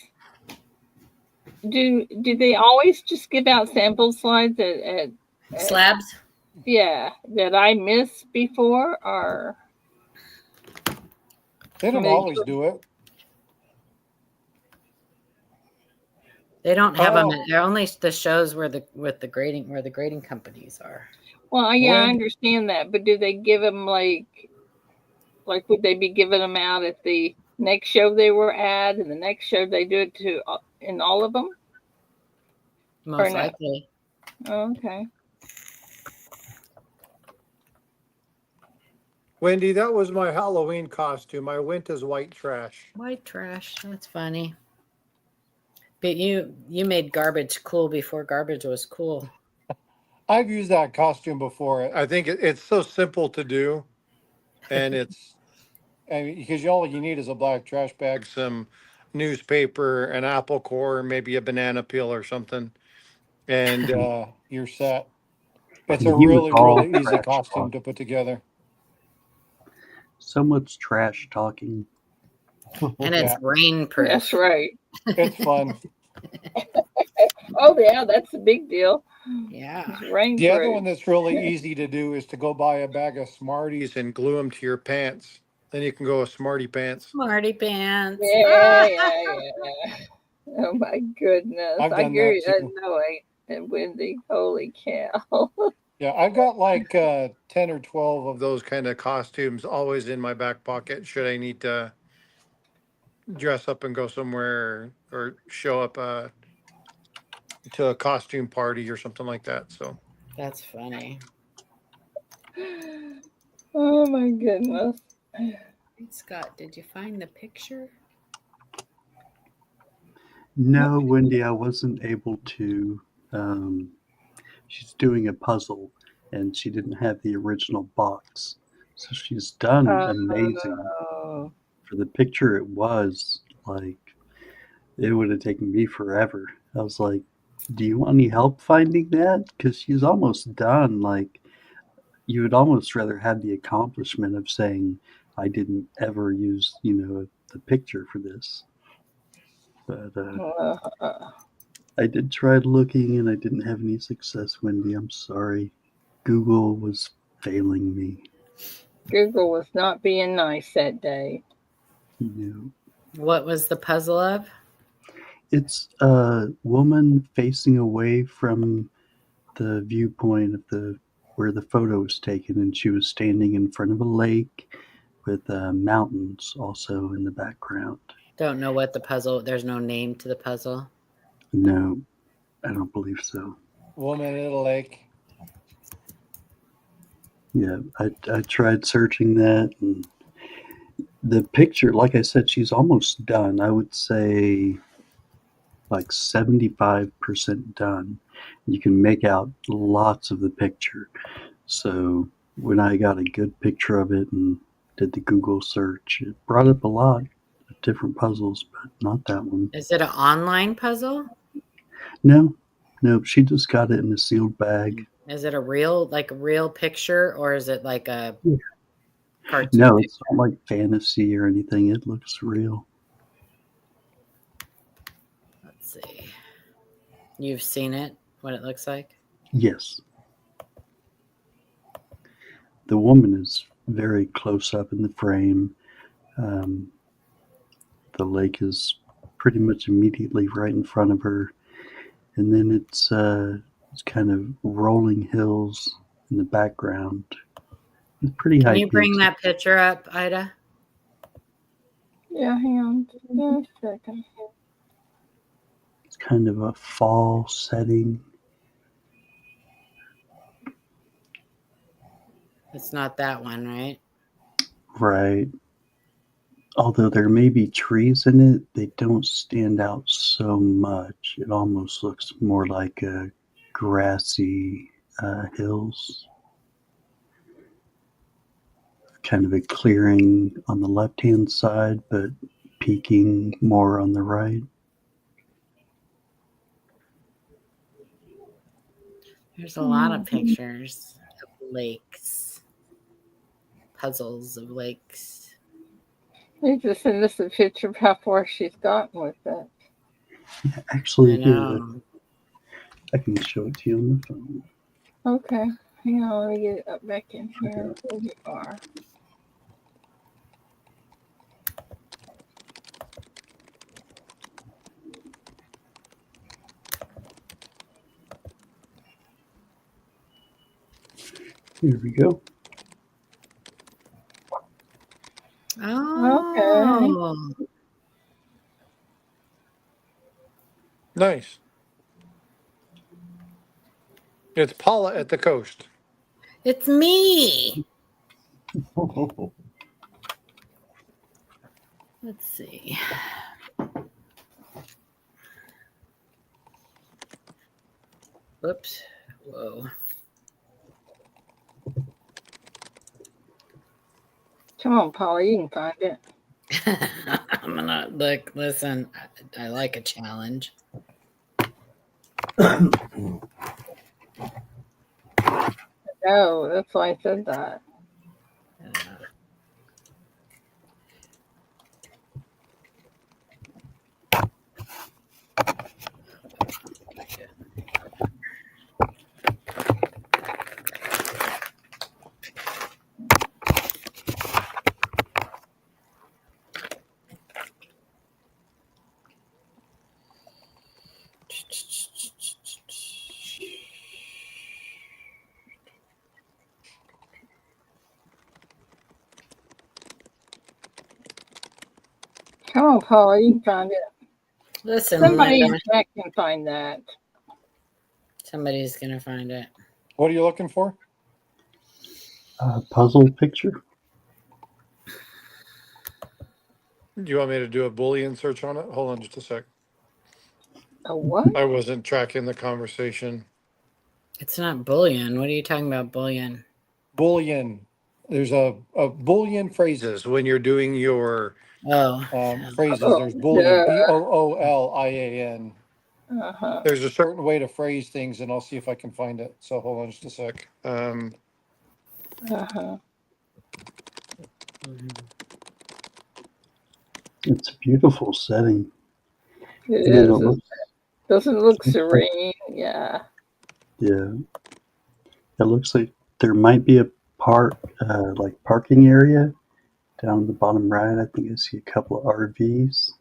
do they always just give out sample slides at slabs? Yeah, that I missed before, or they don't always do it. They don't have them. They're only the shows where the grading companies are. Well, yeah, I understand that, but do they give them like would they be giving them out at the next show they were at, and the next show they do it to in all of them? Most likely. Oh, okay. Wendy, that was my Halloween costume. I went as white trash. White trash. That's funny. But you made garbage cool before garbage was cool. I've used that costume before. I think it's so simple to do, and because all you need is a black trash bag, some newspaper, an apple core, maybe a banana peel or something, and you're set. It's a really easy costume to put together. So much trash talking. And it's rainproof. That's right. It's fun. Oh, yeah, that's a big deal. Yeah. The other one that's really easy to do is to go buy a bag of Smarties and glue them to your pants. Then you can go with Smarty Pants. Smarty pants. Yeah. Oh my goodness! I've I done agree. that too. No, and Wendy, holy cow! Yeah, I've got like 10 or 12 of those kind of costumes always in my back pocket should I need to dress up and go somewhere or show up to a costume party or something like that. So That's funny. Oh my goodness! Scott, did you find the picture? No, Wendy, I wasn't able to. She's doing a puzzle and she didn't have the original box. So she's done amazing. Oh, For the picture, it was like, it would have taken me forever. I was like, do you want any help finding that? Because she's almost done. Like, you would almost rather have the accomplishment of saying, I didn't ever use, the picture for this. But I did try looking and I didn't have any success, Wendy. I'm sorry. Google was failing me. Google was not being nice that day. What was the puzzle of? It's a woman facing away from the viewpoint of where the photo was taken, and she was standing in front of a lake with mountains also in the background. Don't know what the puzzle. There's no name to the puzzle. No, I don't believe so. Woman at a lake. Yeah, I tried searching that, and the picture, like I said, she's almost done. I would say like 75% done. You can make out lots of the picture. So when I got a good picture of it and did the Google search, it brought up a lot of different puzzles, but not that one. Is it an online puzzle? No, she just got it in a sealed bag. Is it a real picture, or is it like a cartoon? No, it's not like fantasy or anything. It looks real. Let's see. You've seen it, what it looks like? Yes. The woman is very close up in the frame. The lake is pretty much immediately right in front of her. And then it's kind of rolling hills in the background. It's pretty high. Can you bring that picture up, Ida? Yeah, hang on just a second. It's kind of a fall setting. It's not that one, right? Right. Although there may be trees in it, they don't stand out so much. It almost looks more like grassy hills. Kind of a clearing on the left-hand side, but peaking more on the right. There's a lot of pictures of lakes, puzzles of lakes. You just send us a picture of how far she's gotten with it. Yeah, actually, I know. I can show it to you on the phone. Okay, hang on, let me get it up back in here. There you are. Here we go. Oh. Okay. Nice. It's Paula at the coast. It's me. Let's see. Whoops. Whoa. Come on, Paula, you can find it. I'm gonna look. Listen, I like a challenge. No, that's why I said that. Come on, Paula, you can find it. Listen, Somebody in Linda. chat can find that. Somebody's gonna find it. What are you looking for? Puzzle picture. Do you want me to do a Boolean search on it? Hold on just a sec. A what? I wasn't tracking the conversation. It's not Boolean. What are you talking about, Boolean? Boolean. There's a Boolean phrases when you're doing your Oh, phrases. Oh, There's Boolean, duh. Boolian. Uh-huh. There's a certain way to phrase things, and I'll see if I can find it. So hold on just a sec. Uh-huh. It's a beautiful setting. It And then is. Doesn't it look serene? Yeah. Yeah. It looks like there might be a like parking area down the bottom right. I think I see a couple of RVs.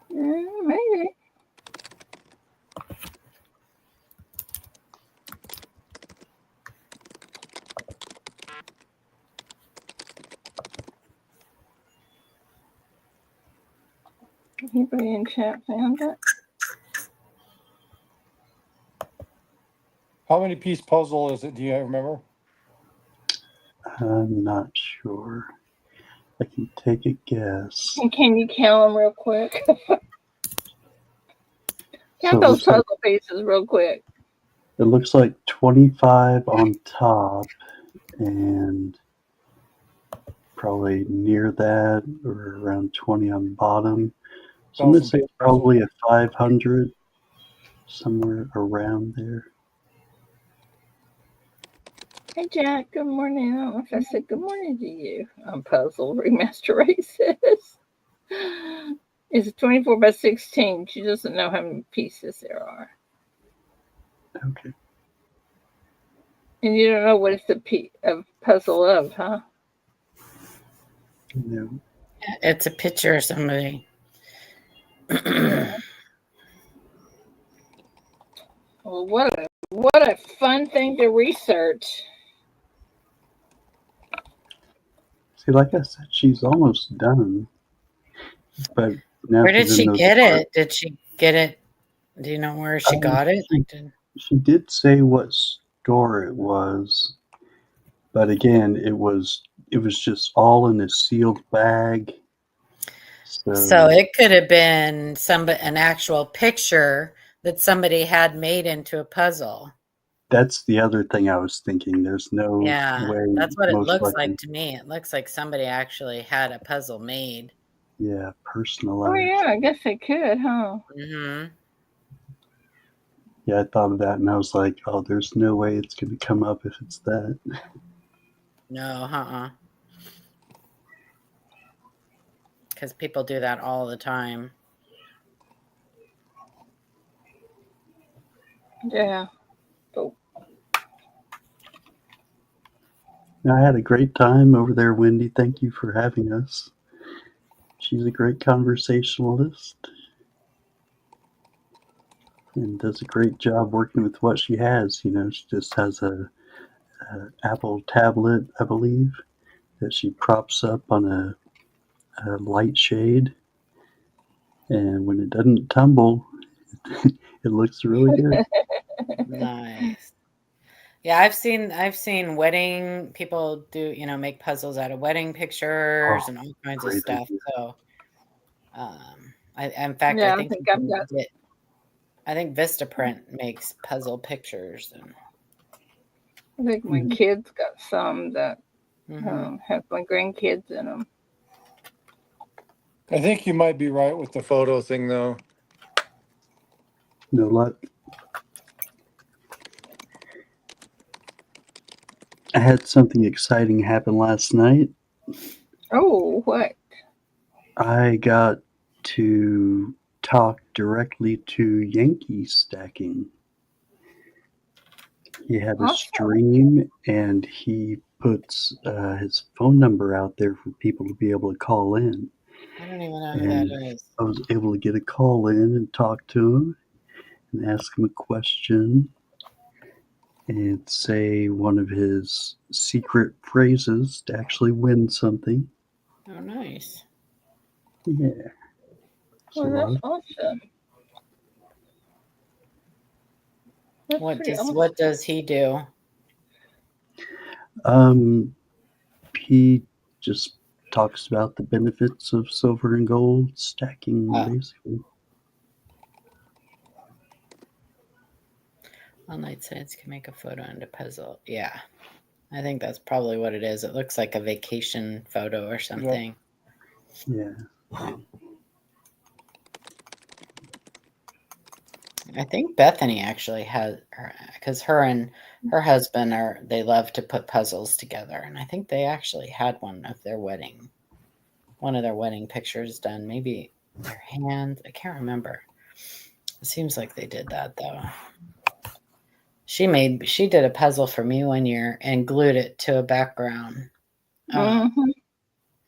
Maybe. Anybody in chat found it? How many piece puzzle is it? Do you remember? I'm not sure. I can take a guess. And can you count them real quick? So Count it those looks like puzzle pieces real quick. 25 on top and probably near that or around 20 on bottom. So I'm going to say probably a 500 somewhere around there. Hey, Jack. Good morning. I don't know if I said good morning to you. I'm puzzled. Remaster races. It's 24 by 16. She doesn't know how many pieces there are. Okay. And you don't know what it's a puzzle of, huh? No. it's a picture of somebody. Well, what a fun thing to research. See, like I said, she's almost done. But now Where did she's in she those get parts. it? Did she get it? Do you know where she got it? She did say what store it was, but again, it was just all in a sealed bag. So it could have been an actual picture that somebody had made into a puzzle. That's the other thing I was thinking. There's no way. That's what it looks likely, like to me. It looks like somebody actually had a puzzle made. Yeah, personalized. Oh, yeah, I guess they could, huh? Mm-hmm. Yeah, I thought of that and I was like, oh, there's no way it's going to come up if it's that. No, because people do that all the time. Yeah. Oh. I had a great time over there, Wendy. Thank you for having us. She's a great conversationalist and does a great job working with what she has. You know, she just has a Apple tablet, I believe, that she props up on a light shade, and when it doesn't tumble, it looks really good. Nice. Yeah, I've seen wedding people do, make puzzles out of wedding pictures and all kinds of stuff. Idea. So, in fact, Yeah, I think I've got. I think Vistaprint makes puzzle pictures, and I think my kids got some that have my grandkids in them. I think you might be right with the photo thing, though. No luck. I had something exciting happen last night. Oh, what? I got to talk directly to Yankee Stacking. He had a stream and he puts his phone number out there for people to be able to call in. I don't even know who that is. I was able to get a call in and talk to him and ask him a question and say one of his secret phrases to actually win something. Oh, nice. Yeah. Well, So, that's awesome. That's pretty awesome. What does he do? he just talks about the benefits of silver and gold stacking, Oh. basically. Online sites can make a photo into puzzle. Yeah. I think that's probably what it is. It looks like a vacation photo or something. Yeah. I think Bethany actually has, because her and her husband they love to put puzzles together, and I think they actually had one of their wedding pictures done. Maybe their hand. I can't remember. It seems like they did that though. She did a puzzle for me one year and glued it to a background. Mm-hmm.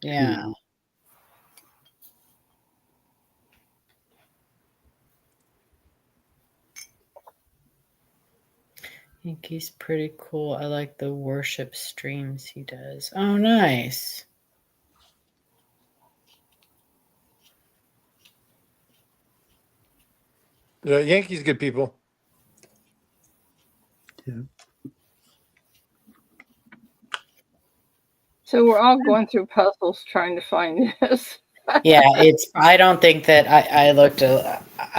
Yeah. I think he's pretty cool. I like the worship streams he does. Oh, nice. The Yankees, good people. Yeah. So we're all going through puzzles trying to find this. Yeah, I don't think that I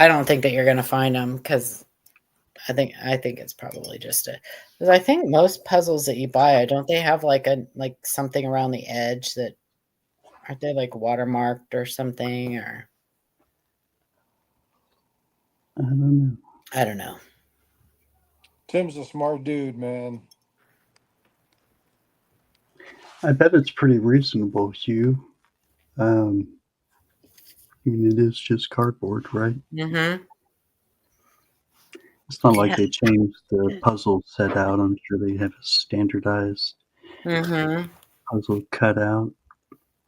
don't think that you're going to find them because I think it's probably just because I think most puzzles that you buy, don't they have like something around the edge that aren't they like watermarked or something or I don't know. Tim's a smart dude, man. I bet it's pretty reasonable, Hugh. I mean, it is just cardboard, right? Mm-hmm. It's not like they changed the puzzle set out. I'm sure they have a standardized puzzle cut out.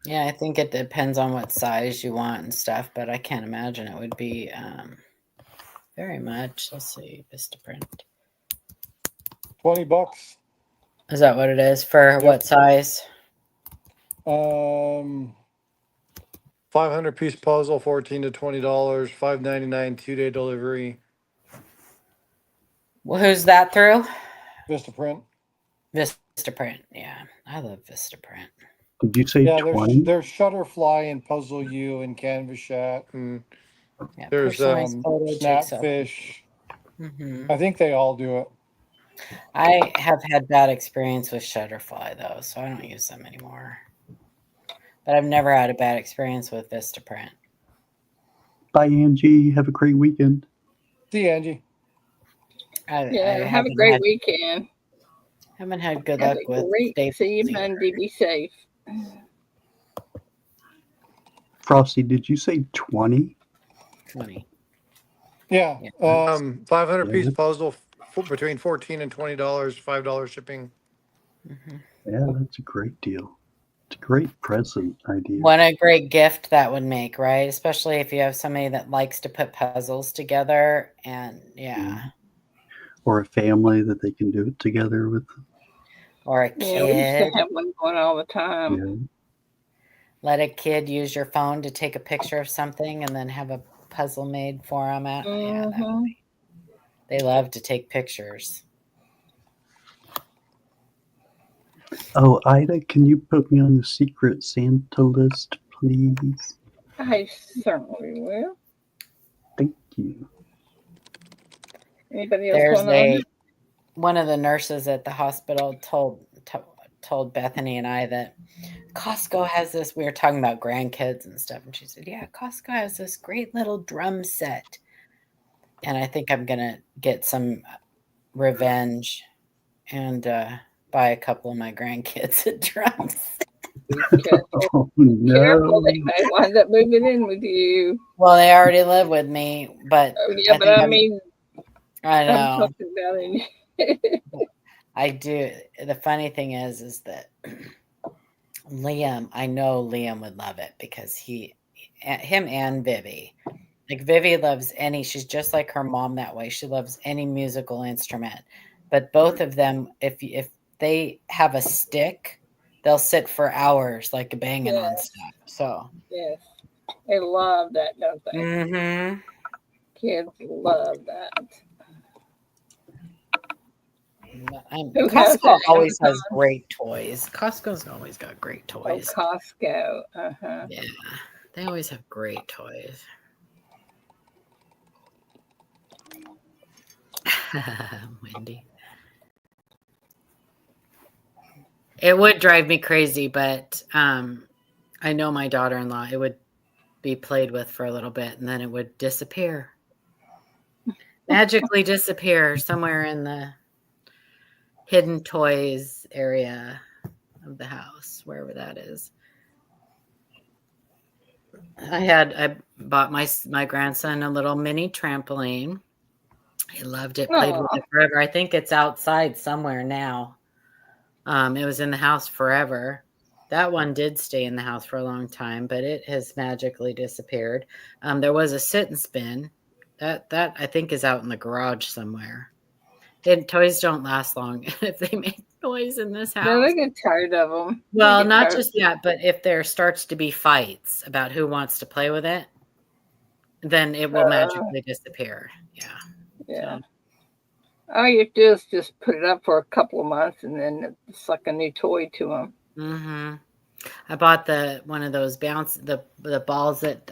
Yeah, I think it depends on what size you want and stuff, but I can't imagine it would be very much. Let's see, Vistaprint. $20. Is that what it is for what size? 500-piece puzzle, $14 to $20, $5.99 2-day delivery. Well, who's that through? Vistaprint. Vistaprint. Yeah, I love Vistaprint. Did you say 20? There's Shutterfly and Puzzle U and Canvas Chat, and there's Snapfish. I think they all do it. I have had bad experience with Shutterfly though, so I don't use them anymore. But I've never had a bad experience with Vistaprint. Bye, Angie. Have a great weekend. See you, Angie. Have a great weekend. Haven't had good luck with Dave. See you Monday. Be safe. Frosty, did you say 20? 20. Yeah. 500-piece puzzle between $14 and $20, $5 shipping. Yeah, that's a great deal. It's a great present idea. What a great gift that would make, right? Especially if you have somebody that likes to put puzzles together and or a family that they can do it together with. Or a kid. We used to have one going all the time. Yeah. Let a kid use your phone to take a picture of something and then have a puzzle made for them. They love to take pictures. Oh, Ida, can you put me on the Secret Santa list, please? I certainly will. Thank you. Anybody else one of the nurses at the hospital told Bethany and I that Costco has this. We were talking about grandkids and stuff, and she said, "Yeah, Costco has this great little drum set." And I think I'm gonna get some revenge and buy a couple of my grandkids a drum set. Oh, no. Careful, they might wind up moving in with you. Well, they already live with me, but I mean, I know. I'm talking about it. I do. The funny thing is that Liam, I know Liam would love it because him and Vivi. Like Vivi loves she's just like her mom that way. She loves any musical instrument. But both of them, if they have a stick, they'll sit for hours like banging on stuff. So yes. They love that, don't they? Mm-hmm. Kids love that. Who has Costco that always has Amazon? great toys. Costco's always got great Oh, toys. Costco. Uh-huh. Yeah, they always have great toys. Wendy. It would drive me crazy, but I know my daughter-in-law, it would be played with for a little bit and then it would disappear. Magically disappear somewhere in the hidden toys area of the house, wherever that is. I bought my grandson a little mini trampoline. He loved it, played with Aw. it forever. I think it's outside somewhere now. It was in the house forever. That one did stay in the house for a long time, but it has magically disappeared. There was a sit and spin. That I think is out in the garage somewhere. Toys don't last long if they make noise in this No, house. they get tired of them. Well, not just that, but if there starts to be fights about who wants to play with it, then it will magically disappear. Yeah. Yeah. So. All you do is just put it up for a couple of months, and then it's like a new toy to them. Mm-hmm. I bought one of those the balls that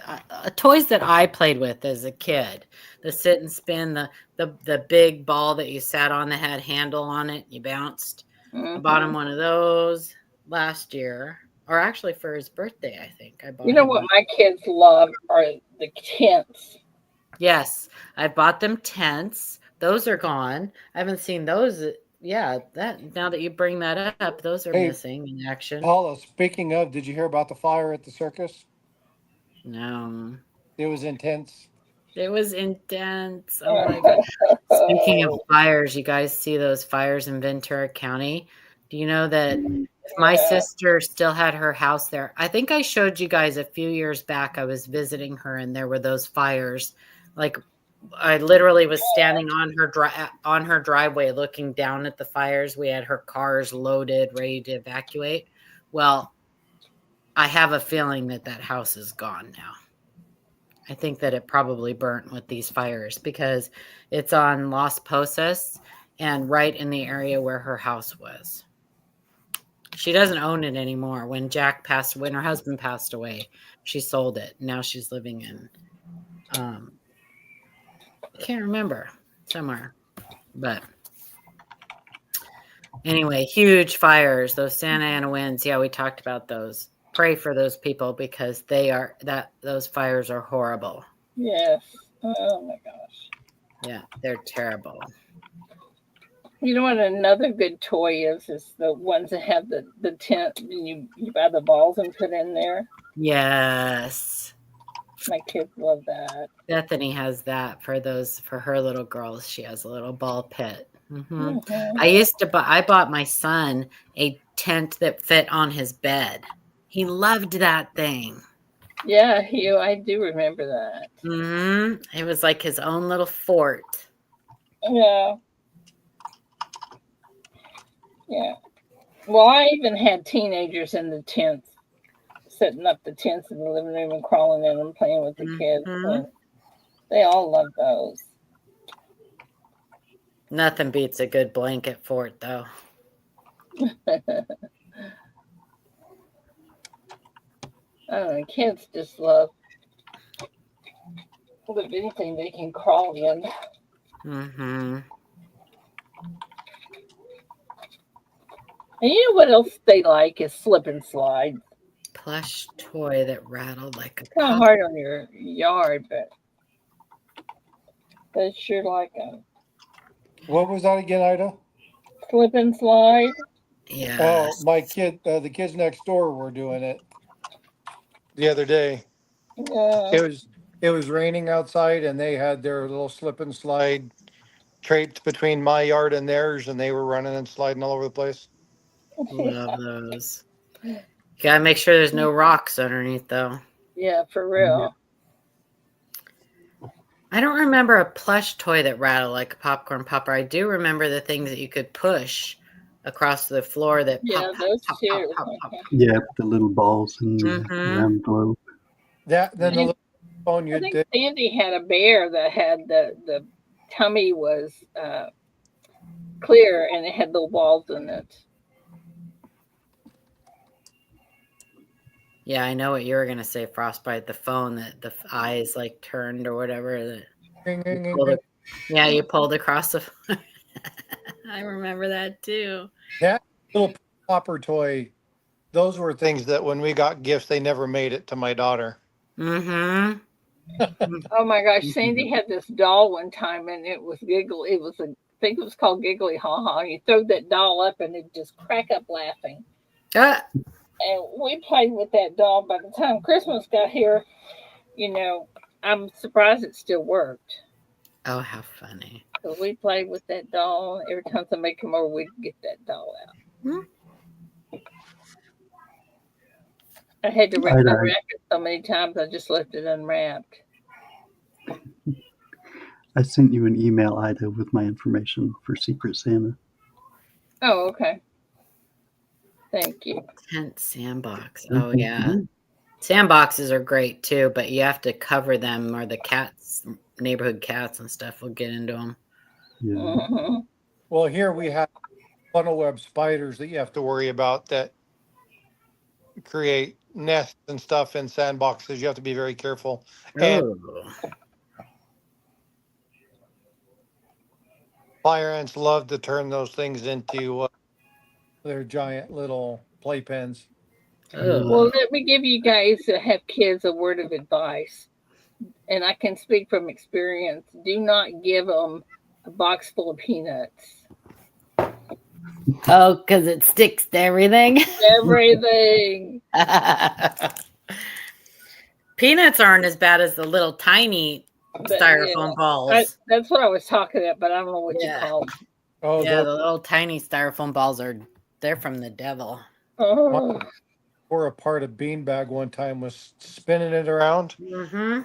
toys that I played with as a kid. The sit and spin, the big ball that you sat on that had handle on it, you bounced. Mm-hmm. I bought him one of those last year, or actually for his birthday, I think. I bought. You know what my kids love are the tents. Yes, I bought them tents. Those are gone. I haven't seen those. Yeah, that now that you bring that up, those are missing in action. Paula, speaking of, did you hear about the fire at the circus? No. It was intense. It was intense. Oh my God. Speaking of fires, you guys see those fires in Ventura County? Do you know that if my sister still had her house there, I think I showed you guys a few years back, I was visiting her and there were those fires. Like I literally was standing on her driveway looking down at the fires. We had her cars loaded, ready to evacuate. Well, I have a feeling that house is gone now. I think that it probably burnt with these fires because it's on Las Posas and right in the area where her house was. She doesn't own it anymore. When her husband passed away, she sold it. Now she's living in, I can't remember, somewhere. But anyway, huge fires, those Santa Ana winds. Yeah, we talked about those. Pray for those people because those fires are horrible. Yes. Oh my gosh. Yeah, they're terrible. You know what another good toy is the ones that have the tent and you buy the balls and put in there. Yes. My kids love that. Bethany has that for her little girls. She has a little ball pit. Mm-hmm. Mm-hmm. I bought my son a tent that fit on his bed. He loved that thing. Yeah, I do remember that. Mm-hmm. It was like his own little fort. Yeah. Yeah. Well, I even had teenagers in the tents, setting up the tents in the living room and crawling in and playing with the kids. And they all love those. Nothing beats a good blanket fort, though. Kids just love anything they can crawl in. Mm-hmm. And you know what else they like is slip and slide. Plush toy that rattled like a Kind of hard on your yard, but they sure like them. What was that again, Ida? Slip and slide. Yeah. Oh, the kids next door were doing it the other day. Yeah. It was raining outside, and they had their little slip and slide traits between my yard and theirs, and they were running and sliding all over the place. Love those. You gotta make sure there's no rocks underneath, though. Yeah, for real. I don't remember a plush toy that rattled like a popcorn popper. I do remember the things that you could push across the floor that those too. Yeah, the little balls and around the globe. That then the think- little phone I you think did. Sandy had a bear that had the tummy was clear and it had little balls in it. Yeah, I know what you were gonna say, Frostbite. The phone that the eyes like turned or whatever. That Ring, ring, you ring, pulled ring. yeah, you pulled across the. I remember that too. That little popper toy. Those were things that when we got gifts, they never made it to my daughter. Mm-hmm. Oh my gosh, Sandy had this doll one time and it was giggly. It was I think it was called Giggly Ha Ha. You throw that doll up and it just crack up laughing. Ah, And we played with that doll. By the time Christmas got here, I'm surprised it still worked. oh, how funny! So we played with that doll. Every time somebody come over, we'd get that doll out. Hmm. I had to I know. unwrap it so many times. I just left it unwrapped. I sent you an email, Ida, with my information for Secret Santa. Oh, okay. Thank you. Tent sandbox. Oh yeah, sandboxes are great too, but you have to cover them, or the cats, neighborhood cats and stuff, will get into them. Yeah. Hmm. Well, here we have funnel web spiders that you have to worry about that create nests and stuff in sandboxes. You have to be very careful. And Oh, fire ants love to turn those things into their giant little playpens. oh. Well, let me give you guys that have kids a word of advice. And I can speak from experience. Do not give them a box full of peanuts. Oh, because it sticks to everything. Everything. Peanuts aren't as bad as the little tiny But, styrofoam yeah, balls. that's what I was talking about, but I don't know what Yeah. you call them. Oh, Yeah, those the little tiny styrofoam balls they're from the devil. Oh, tore apart a beanbag one time, was spinning it around Mm-hmm.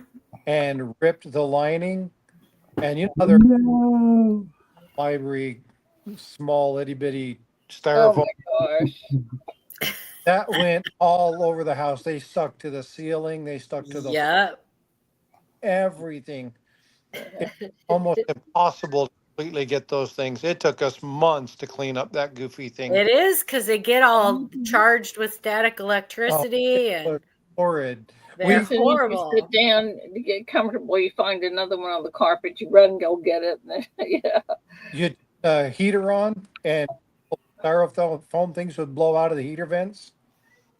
and ripped the lining. And you know how they're No. fibery, small, itty bitty oh styrofoam. my gosh. That went all over the house. They stuck to the ceiling. They stuck to the Yep. everything. It's almost impossible to completely get those things. It took us months to clean up that goofy thing. It is because they get all Mhm. charged with static Oh, electricity, it was and horrid. they're As soon as you horrible. sit down to get comfortable, you find another one on the carpet. You run and go get it. Yeah. You heater on and styrofoam things would blow out of the heater vents.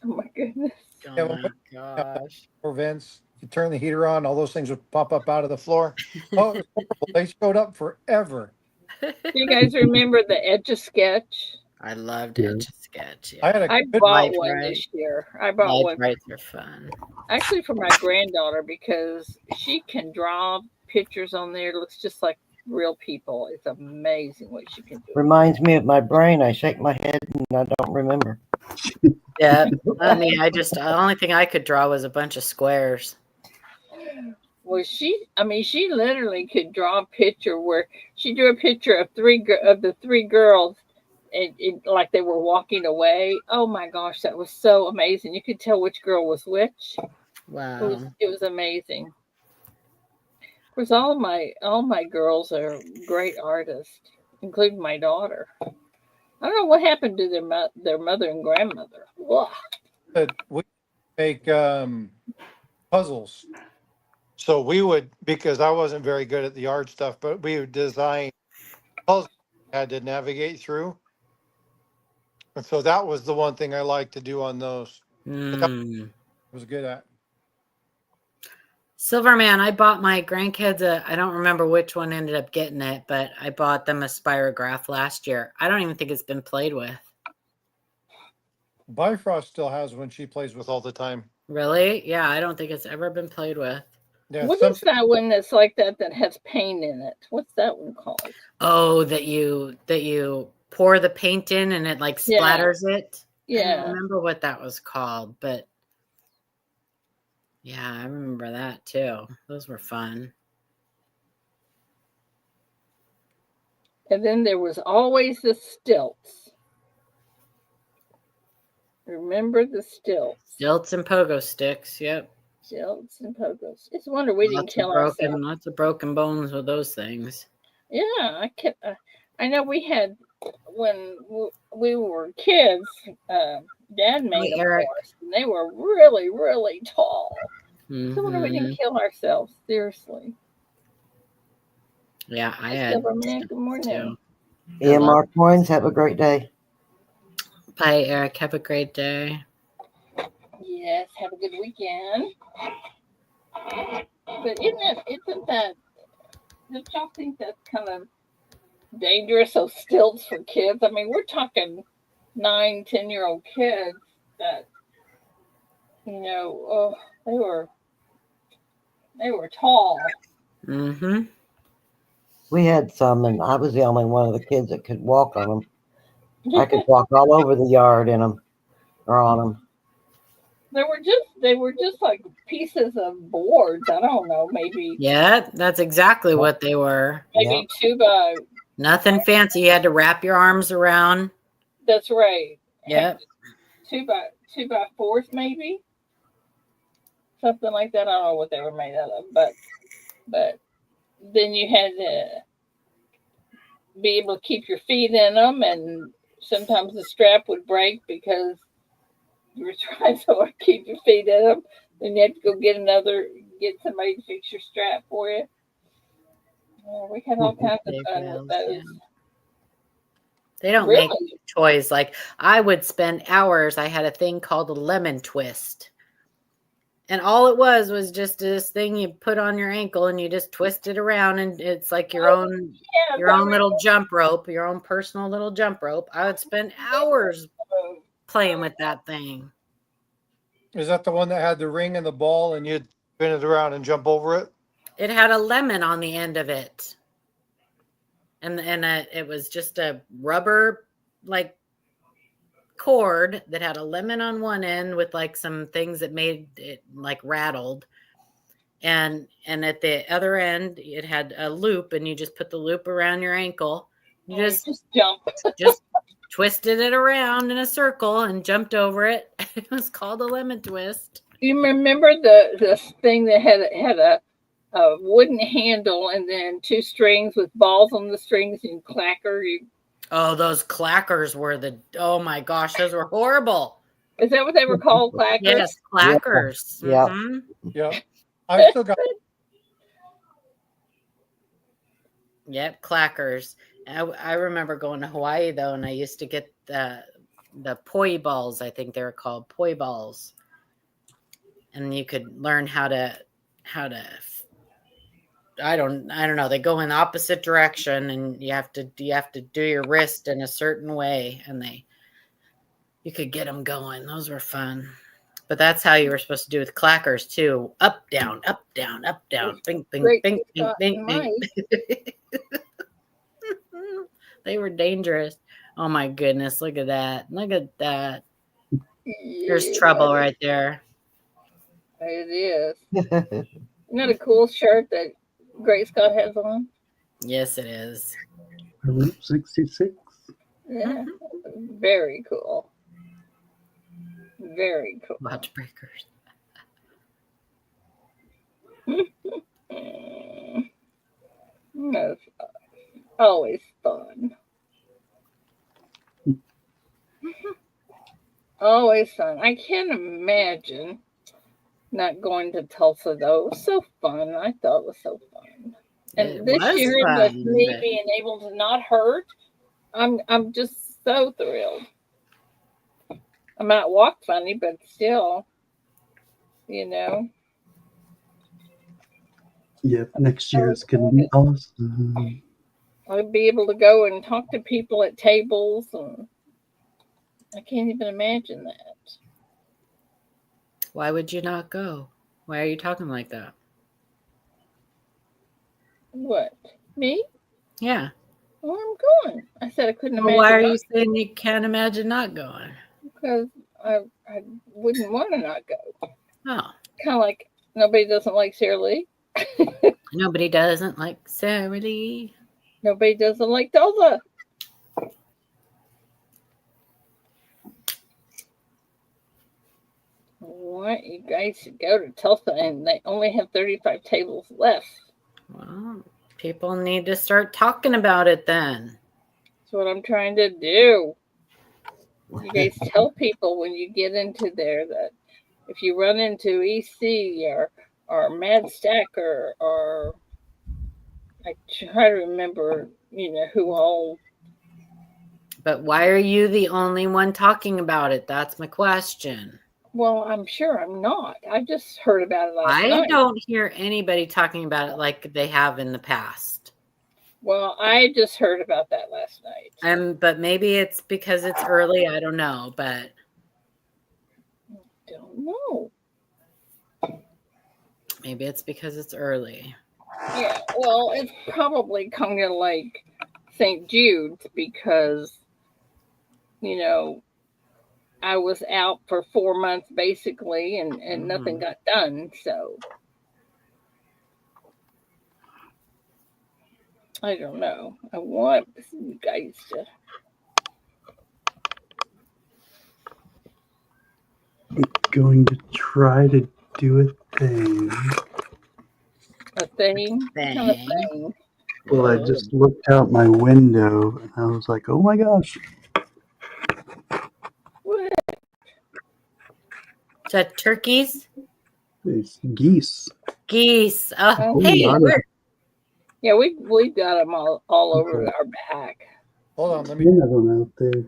Oh my goodness. Oh Yeah, my gosh. or vents. You turn the heater on, all those things would pop up out of the floor. Oh, it was horrible. They showed up forever. Do you guys remember the Etch-a-Sketch? I loved Yeah. Etch-a-Sketch. I Yeah. had a I good bought Life one Right. this year. I bought Life one rights are fun. actually for my granddaughter because she can draw pictures on there. It looks just like real people. It's amazing what she can do. Reminds me of my brain. I shake my head and I don't remember. Yeah. I mean, the only thing I could draw was a bunch of squares. Well, she literally could draw a picture where she drew a picture of the three girls, and like they were walking away. Oh my gosh, that was so amazing! You could tell which girl was which. Wow. It was amazing. Of course, all my girls are great artists, including my daughter. I don't know what happened to their mother and grandmother. Ugh. But we make puzzles. So we would, because I wasn't very good at the art stuff, but we would design puzzles I had to navigate through. And so that was the one thing I liked to do on those. Mm. I was good at. Silverman, I bought my grandkids I don't remember which one ended up getting it, but I bought them a spirograph last year. I don't even think it's been played with. Bifrost still has one she plays with all the time. Really? Yeah, I don't think it's ever been played with. Yeah, What is that one that's like that has paint in it? What's that one called? Oh, that you pour the paint in and it like Yeah. splatters it. I Yeah. don't remember what that was called, but yeah, I remember that too. Those were fun. And then there was always the stilts. Remember the stilts? Stilts and pogo sticks. Yep. Jilts and pokos. It's a wonder we didn't kill ourselves. Lots of broken bones with those things. Yeah, I know we had when we were kids. Dad made them for us, and they were really, really tall. So wonder we didn't kill ourselves. Seriously. Yeah, I had. Good morning. Yeah, Mark Coins, have a great day. Bye, Eric. Have a great day. Yes, have a good weekend. But isn't that, don't y'all think that's kind of dangerous, those stilts for kids? I mean, we're talking 9, 10-year-old kids that, they were tall. Mm-hmm. We had some, and I was the only one of the kids that could walk on them. I could walk all over the yard in them or on them. They were just like pieces of boards. I don't know, maybe. Yeah, that's exactly what they were. Maybe 2 by. Nothing fancy. You had to wrap your arms around. That's right. Yep. 2 by 4s, maybe. Something like that. I don't know what they were made out of, but then you had to be able to keep your feet in them, and sometimes the strap would break because you were trying so hard to keep your feet in them. Then you had to go get somebody to fix your strap for you. We had all kinds of fun with those. Yeah. They don't make toys like I would spend hours. I had a thing called a lemon twist. And all it was just this thing you put on your ankle and you just twist it around, and it's like your own little jump rope, your own personal little jump rope. I would spend hours playing with that thing. Is that the one that had the ring and the ball and you'd spin it around and jump over it? It had a lemon on the end of it. And it was just a rubber like cord that had a lemon on one end with like some things that made it like rattled, and at the other end it had a loop, and you just put the loop around your ankle. You just jump, just twisted it around in a circle and jumped over it. It was called a lemon twist. You remember the thing that had a wooden handle and then 2 strings with balls on the strings and clacker? Oh, those clackers were oh my gosh, those were horrible. Is that what they were called, clackers? Yes, clackers. Yeah. Mm-hmm. Yeah. I still got. Yep, clackers. I remember going to Hawaii though, and I used to get the poi balls. I think they were called poi balls, and you could learn how to. I don't know. They go in the opposite direction, and you have to do your wrist in a certain way, and you could get them going. Those were fun. But that's how you were supposed to do with clackers too. Up, down, up, down, up, down. Bing, bing, bing, bing, bing, bing. They were dangerous. Oh my goodness. Look at that. Look at that. There's trouble right there. It is. Isn't that a cool shirt that Great Scott has on? Yes, it is. Route 66. Yeah. Very cool. Very cool. Watch breakers. That's always fun. Always fun. I can't imagine not going to Tulsa though. It was so fun. I thought it was so fun. And this year with me being able to not hurt, I'm just so thrilled. I might walk funny, but still, Yep, next year it's gonna be awesome. I'll be able to go and talk to people at tables, and I can't even imagine that. Why would you not go? Why are you talking like that? What? Me? Yeah. Well, I'm going. I said I couldn't imagine. Why are you saying you can't imagine not going? Because I wouldn't want to not go. Oh. Kind of like nobody doesn't like Sarah Lee. Nobody doesn't like Sarah Lee. Nobody doesn't like Tulsa. want you guys to go to Tulsa, and they only have 35 tables left. Well, people need to start talking about it then. That's what I'm trying to do. You guys tell people when you get into there that if you run into EC or Mad Stacker or I try to remember, who all. But why are you the only one talking about it? That's my question. Well, I'm sure I'm not. I just heard about it last night. I don't hear anybody talking about it like they have in the past. Well, I just heard about that last night. But maybe it's because it's early. I don't know, but don't know. Maybe it's because it's early. Yeah, well, it's probably kind of like St. Jude's because, I was out for 4 months basically and nothing got done. So I don't know. I want you guys to. I'm going to try to do a thing. A thing? What kind of thing? Well, I just looked out my window and I was like, oh my gosh. What? Is that turkeys? It's geese. Geese. Oh, Hey, hey, we've got them all over our back. Hold on, let me. 10 of them out there.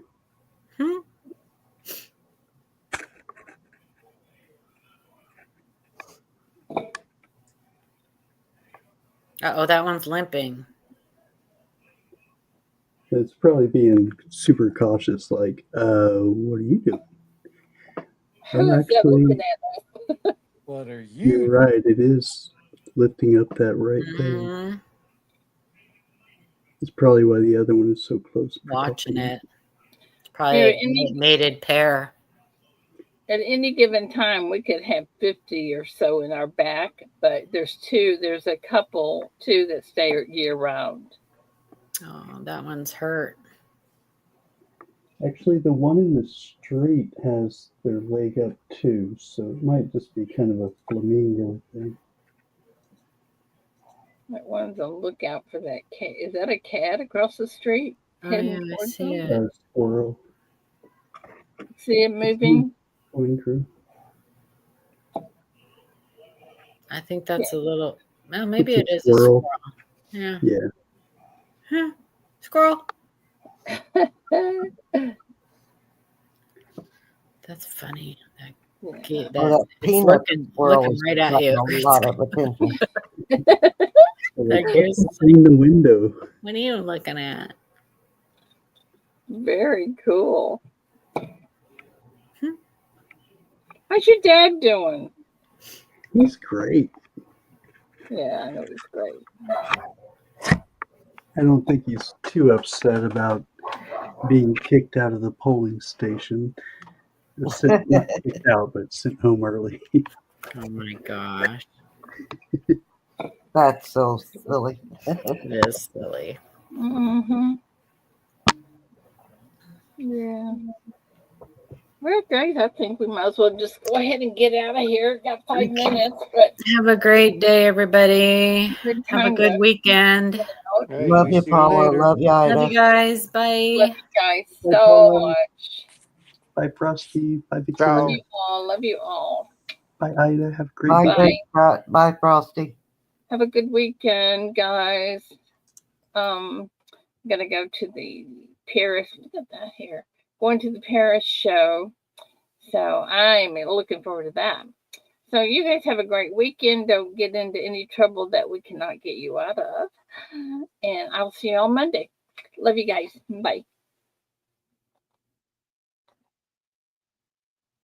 Uh-oh, that one's limping. It's probably being super cautious, like, what are you doing? Who's that looking at us? What are you? You're right, it is lifting up that right leg. It's probably why the other one is so close. Watching it. It's probably a mated pair. At any given time, we could have 50 or so in our back, but there's a couple, two that stay year round. Oh, that one's hurt. Actually, the one in the street has their leg up too, so it might just be kind of a flamingo thing. That one's on lookout for that cat. Is that a cat across the street? Oh, yeah, I see it. A squirrel. See it moving? Going through. I think that's a little. Well, maybe It's it is squirrel. a squirrel. Yeah. Yeah. Huh. Squirrel. That's funny. That It's peanut looking squirrel is right at you. getting a lot of attention. In the window. What are you looking at? Very cool. How's your dad doing? He's great. Yeah, I know he's great. I don't think he's too upset about being kicked out of the polling station. Not kicked out, but sent home early. Oh my gosh. That's so silly. It is silly. Mm-hmm. Yeah. Well, guys, I think we might as well just go ahead and get out of here. Got 5 minutes, but have a great day, everybody. Have a good weekend. Hey, Love you, see Paula. later. Love you, Ida. Love you guys. Bye. love you guys Bye, so Paula. much. Bye, Frosty. Bye, Love Victoria. you all. Love you all. Bye, Ida. Have a great Bye, day. Bye, Frosty. Have a good weekend, guys. I'm gonna go to the Paris. Look at that here. Going to the Paris show. So I'm looking forward to that. So you guys have a great weekend. Don't get into any trouble that we cannot get you out of. And I'll see you on Monday. Love you guys. Bye.